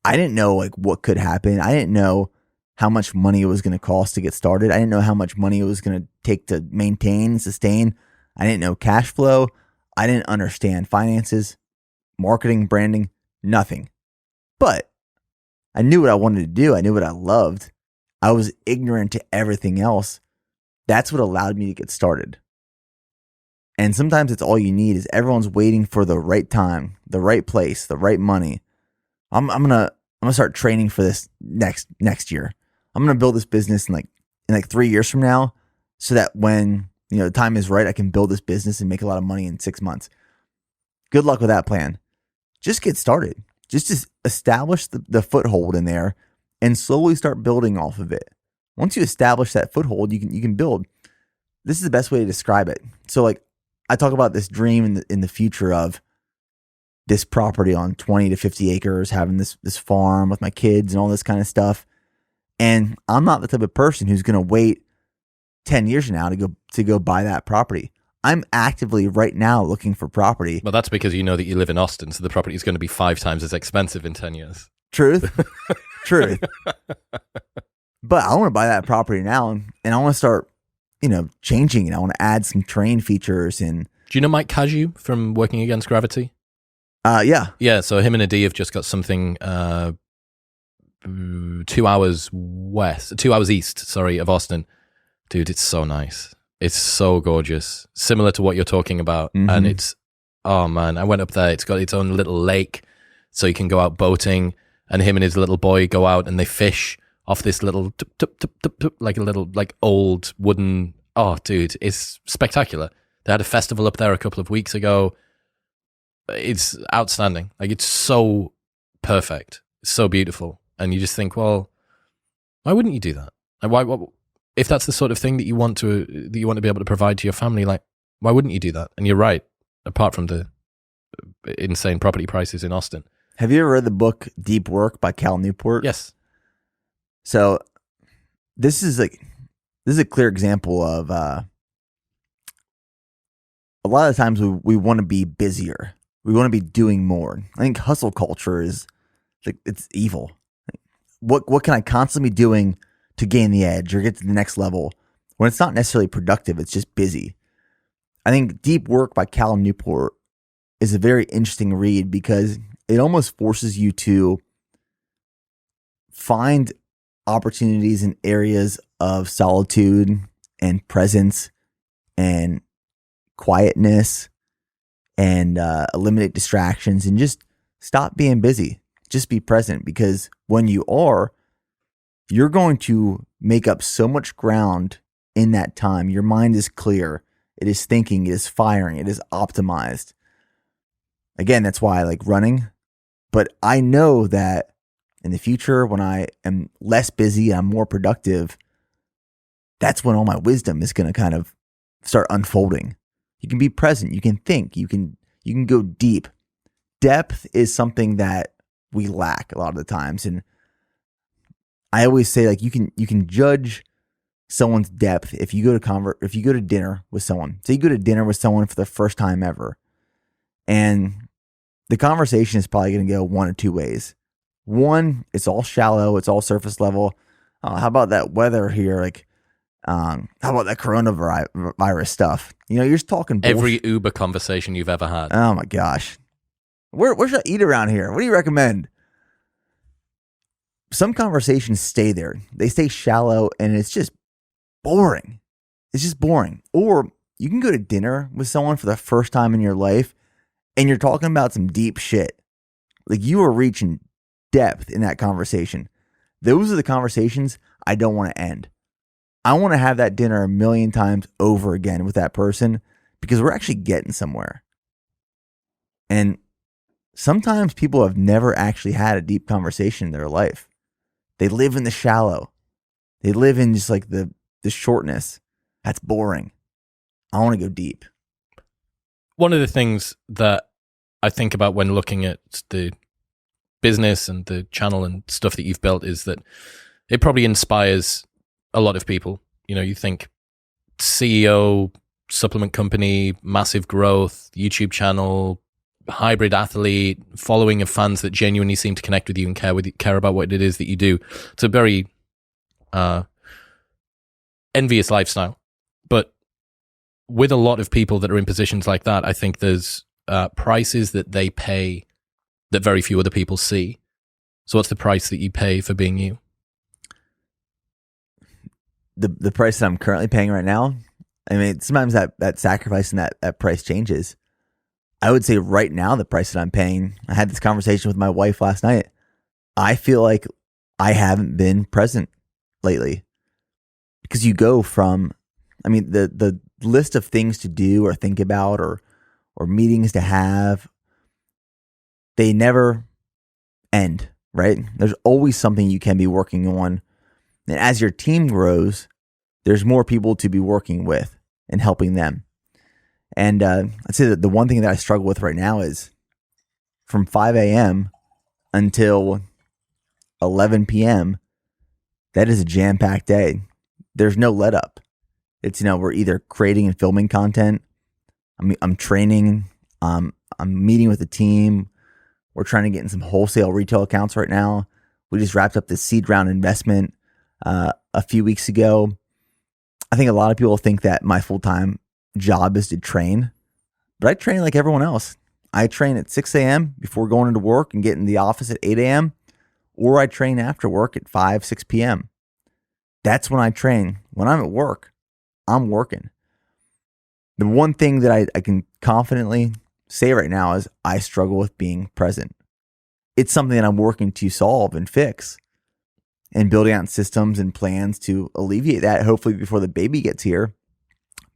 I didn't know like what could happen. I didn't know how much money it was going to cost to get started. I didn't know how much money it was going to take to maintain and sustain. I didn't know cash flow. I didn't understand finances, marketing, branding, nothing. But I knew what I wanted to do. I knew what I loved. I was ignorant to everything else. That's what allowed me to get started. And sometimes it's all you need is everyone's waiting for the right time, the right place, the right money. I'm gonna start training for this next year. I'm gonna build this business in 3 years from now, so that when the time is right, I can build this business and make a lot of money in 6 months. Good luck with that plan. Just get started. Just establish the foothold in there and slowly start building off of it. Once you establish that foothold, you can build. This is the best way to describe it. So like I talk about this dream in the future of this property on 20 to 50 acres, having this farm with my kids and all this kind of stuff. And I'm not the type of person who's going to wait 10 years from now to go buy that property. I'm actively right now looking for property. Well, that's because you know that you live in Austin, so the property is going to be 5 times as expensive in 10 years. Truth. Truth. But I want to buy that property now, and I want to start, changing it. I want to add some terrain features. And do you know Mike Cazu from Working Against Gravity? Yeah. Yeah, so him and Adi have just got something 2 hours east, of Austin. Dude, it's so nice. It's so gorgeous. Similar to what you're talking about. Mm-hmm. And it's, oh man, I went up there. It's got its own little lake, so you can go out boating, and him and his little boy go out and they fish off this little, like a little, like old wooden, oh dude, it's spectacular. They had a festival up there a couple of weeks ago. It's outstanding. Like, it's so perfect. It's so beautiful. And you just think, well, why wouldn't you do that? Like, why, if that's the sort of thing that you want to be able to provide to your family, like, why wouldn't you do that? And you're right, apart from the insane property prices in Austin. Have you ever read the book Deep Work by Cal Newport? Yes. So this is a clear example of a lot of times we want to be busier. We want to be doing more. I think hustle culture is like, it's evil. What can I constantly be doing to gain the edge or get to the next level when it's not necessarily productive? It's just busy. I think Deep Work by Cal Newport is a very interesting read because it almost forces you to find opportunities in areas of solitude and presence and quietness and eliminate distractions and just stop being busy. Just be present, because when you are, you're going to make up so much ground in that time. Your mind is clear. It is thinking. It is firing. It is optimized. Again, that's why I like running. But I know that in the future, when I am less busy, I'm more productive, that's when all my wisdom is going to kind of start unfolding. You can be present. You can think. You can go deep. Depth is something that we lack a lot of the times. And I always say, like, you can judge someone's depth if you go to dinner with someone. Say you go to dinner with someone for the first time ever, and the conversation is probably going to go one of two ways. One, it's all shallow, it's all surface level. How about that weather here? Like, how about that coronavirus stuff? You're just talking bullshit. Every Uber conversation you've ever had. Oh my gosh. Where should I eat around here? What do you recommend? Some conversations stay there. They stay shallow, and it's just boring. It's just boring. Or you can go to dinner with someone for the first time in your life, and you're talking about some deep shit. Like, you are reaching depth in that conversation. Those are the conversations I don't want to end. I want to have that dinner a million times over again with that person, because we're actually getting somewhere. And sometimes people have never actually had a deep conversation in their life. They live in the shallow. They live in just like the shortness. That's boring. I want to go deep. One of the things that I think about when looking at the business and the channel and stuff that you've built is that it probably inspires a lot of people. You think CEO, supplement company, massive growth, YouTube channel, hybrid athlete, following of fans that genuinely seem to connect with you and care about what it is that you do. It's a very envious lifestyle. But with a lot of people that are in positions like that, I think there's prices that they pay that very few other people see. So what's the price that you pay for being you? The price that I'm currently paying right now, I mean, sometimes that sacrifice and that price changes. I would say right now, the price that I'm paying, I had this conversation with my wife last night. I feel like I haven't been present lately, because you go from, I mean, the list of things to do or think about or meetings to have, they never end, right? There's always something you can be working on. And as your team grows, there's more people to be working with and helping them. And I'd say that the one thing that I struggle with right now is from 5 a.m. until 11 p.m., that is a jam-packed day. There's no let up. It's, we're either creating and filming content. I'm training. I'm meeting with the team. We're trying to get in some wholesale retail accounts right now. We just wrapped up this seed round investment a few weeks ago. I think a lot of people think that my full-time job is to train, but I train like everyone else. I train at 6 a.m. before going into work and get in the office at 8 a.m., or I train after work at 5, 6 p.m. That's when I train. When I'm at work, I'm working. The one thing that I can confidently say right now is I struggle with being present. It's something that I'm working to solve and fix and building out systems and plans to alleviate that, hopefully before the baby gets here.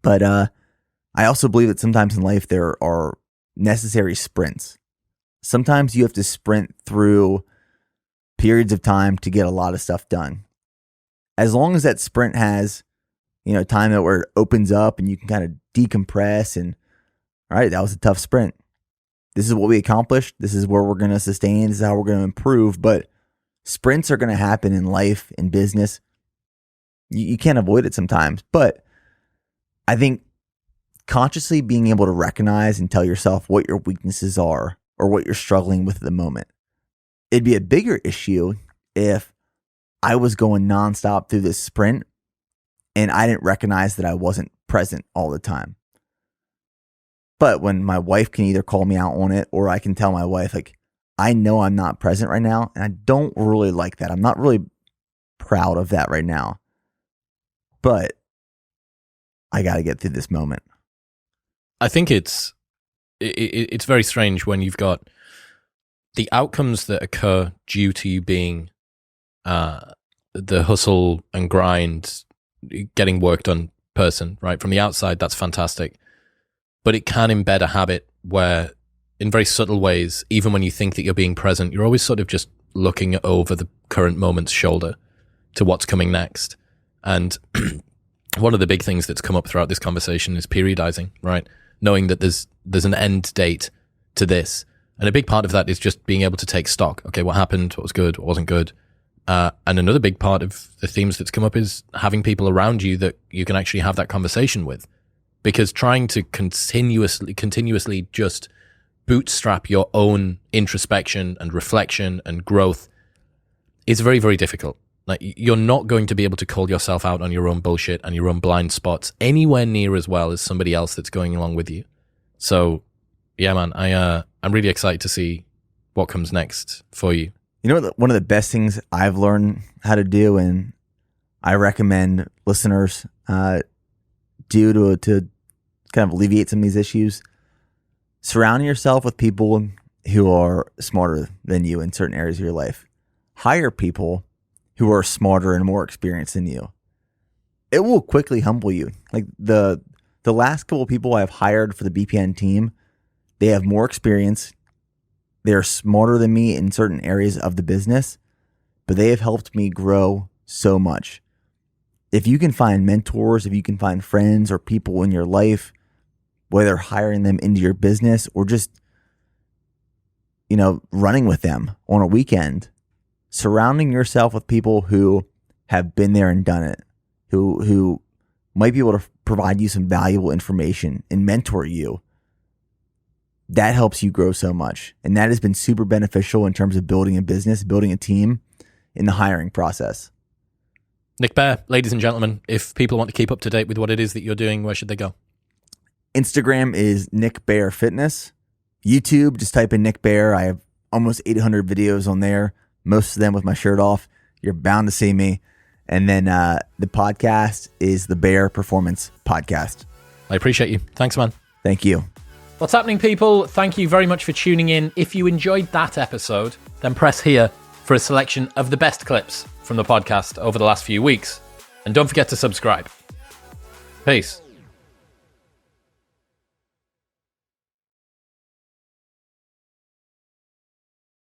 But I also believe that sometimes in life there are necessary sprints. Sometimes you have to sprint through periods of time to get a lot of stuff done. As long as that sprint has, time that where it opens up and you can kind of decompress and, all right, that was a tough sprint. This is what we accomplished. This is where we're going to sustain. This is how we're going to improve. But sprints are going to happen in life, in business. You can't avoid it sometimes. But I think consciously being able to recognize and tell yourself what your weaknesses are or what you're struggling with at the moment. It'd be a bigger issue if I was going nonstop through this sprint and I didn't recognize that I wasn't present all the time. But when my wife can either call me out on it or I can tell my wife, like, I know I'm not present right now and I don't really like that. I'm not really proud of that right now. But I got to get through this moment. I think it's very strange when you've got the outcomes that occur due to you being the hustle and grind, getting work done person, right? From the outside, that's fantastic. But it can embed a habit where, in very subtle ways, even when you think that you're being present, you're always sort of just looking over the current moment's shoulder to what's coming next. And one of the big things that's come up throughout this conversation is periodizing, right? Knowing that there's an end date to this. And a big part of that is just being able to take stock. Okay, what happened? What was good? What wasn't good? And another big part of the themes that's come up is having people around you that you can actually have that conversation with. Because trying to continuously just bootstrap your own introspection and reflection and growth is very, very difficult. Like, you're not going to be able to call yourself out on your own bullshit and your own blind spots anywhere near as well as somebody else that's going along with you. So, yeah, man, I'm really excited to see what comes next for you. One of the best things I've learned how to do, and I recommend listeners do to kind of alleviate some of these issues, surround yourself with people who are smarter than you in certain areas of your life. Hire people who are smarter and more experienced than you. It will quickly humble you. Like the last couple of people I've hired for the BPN team, they have more experience. They're smarter than me in certain areas of the business, but they have helped me grow so much. If you can find mentors, if you can find friends or people in your life, whether hiring them into your business or just, running with them on a weekend, surrounding yourself with people who have been there and done it, who might be able to provide you some valuable information and mentor you, that helps you grow so much. And that has been super beneficial in terms of building a business, building a team in the hiring process. Nick Bear, ladies and gentlemen, if people want to keep up to date with what it is that you're doing, where should they go? Instagram is Nick Bear Fitness. YouTube, just type in Nick Bear. I have almost 800 videos on there, most of them with my shirt off. You're bound to see me. And then the podcast is the Bear Performance Podcast. I appreciate you. Thanks, man. Thank you. What's happening, people? Thank you very much for tuning in. If you enjoyed that episode, then press here for a selection of the best clips from the podcast over the last few weeks. And don't forget to subscribe. Peace.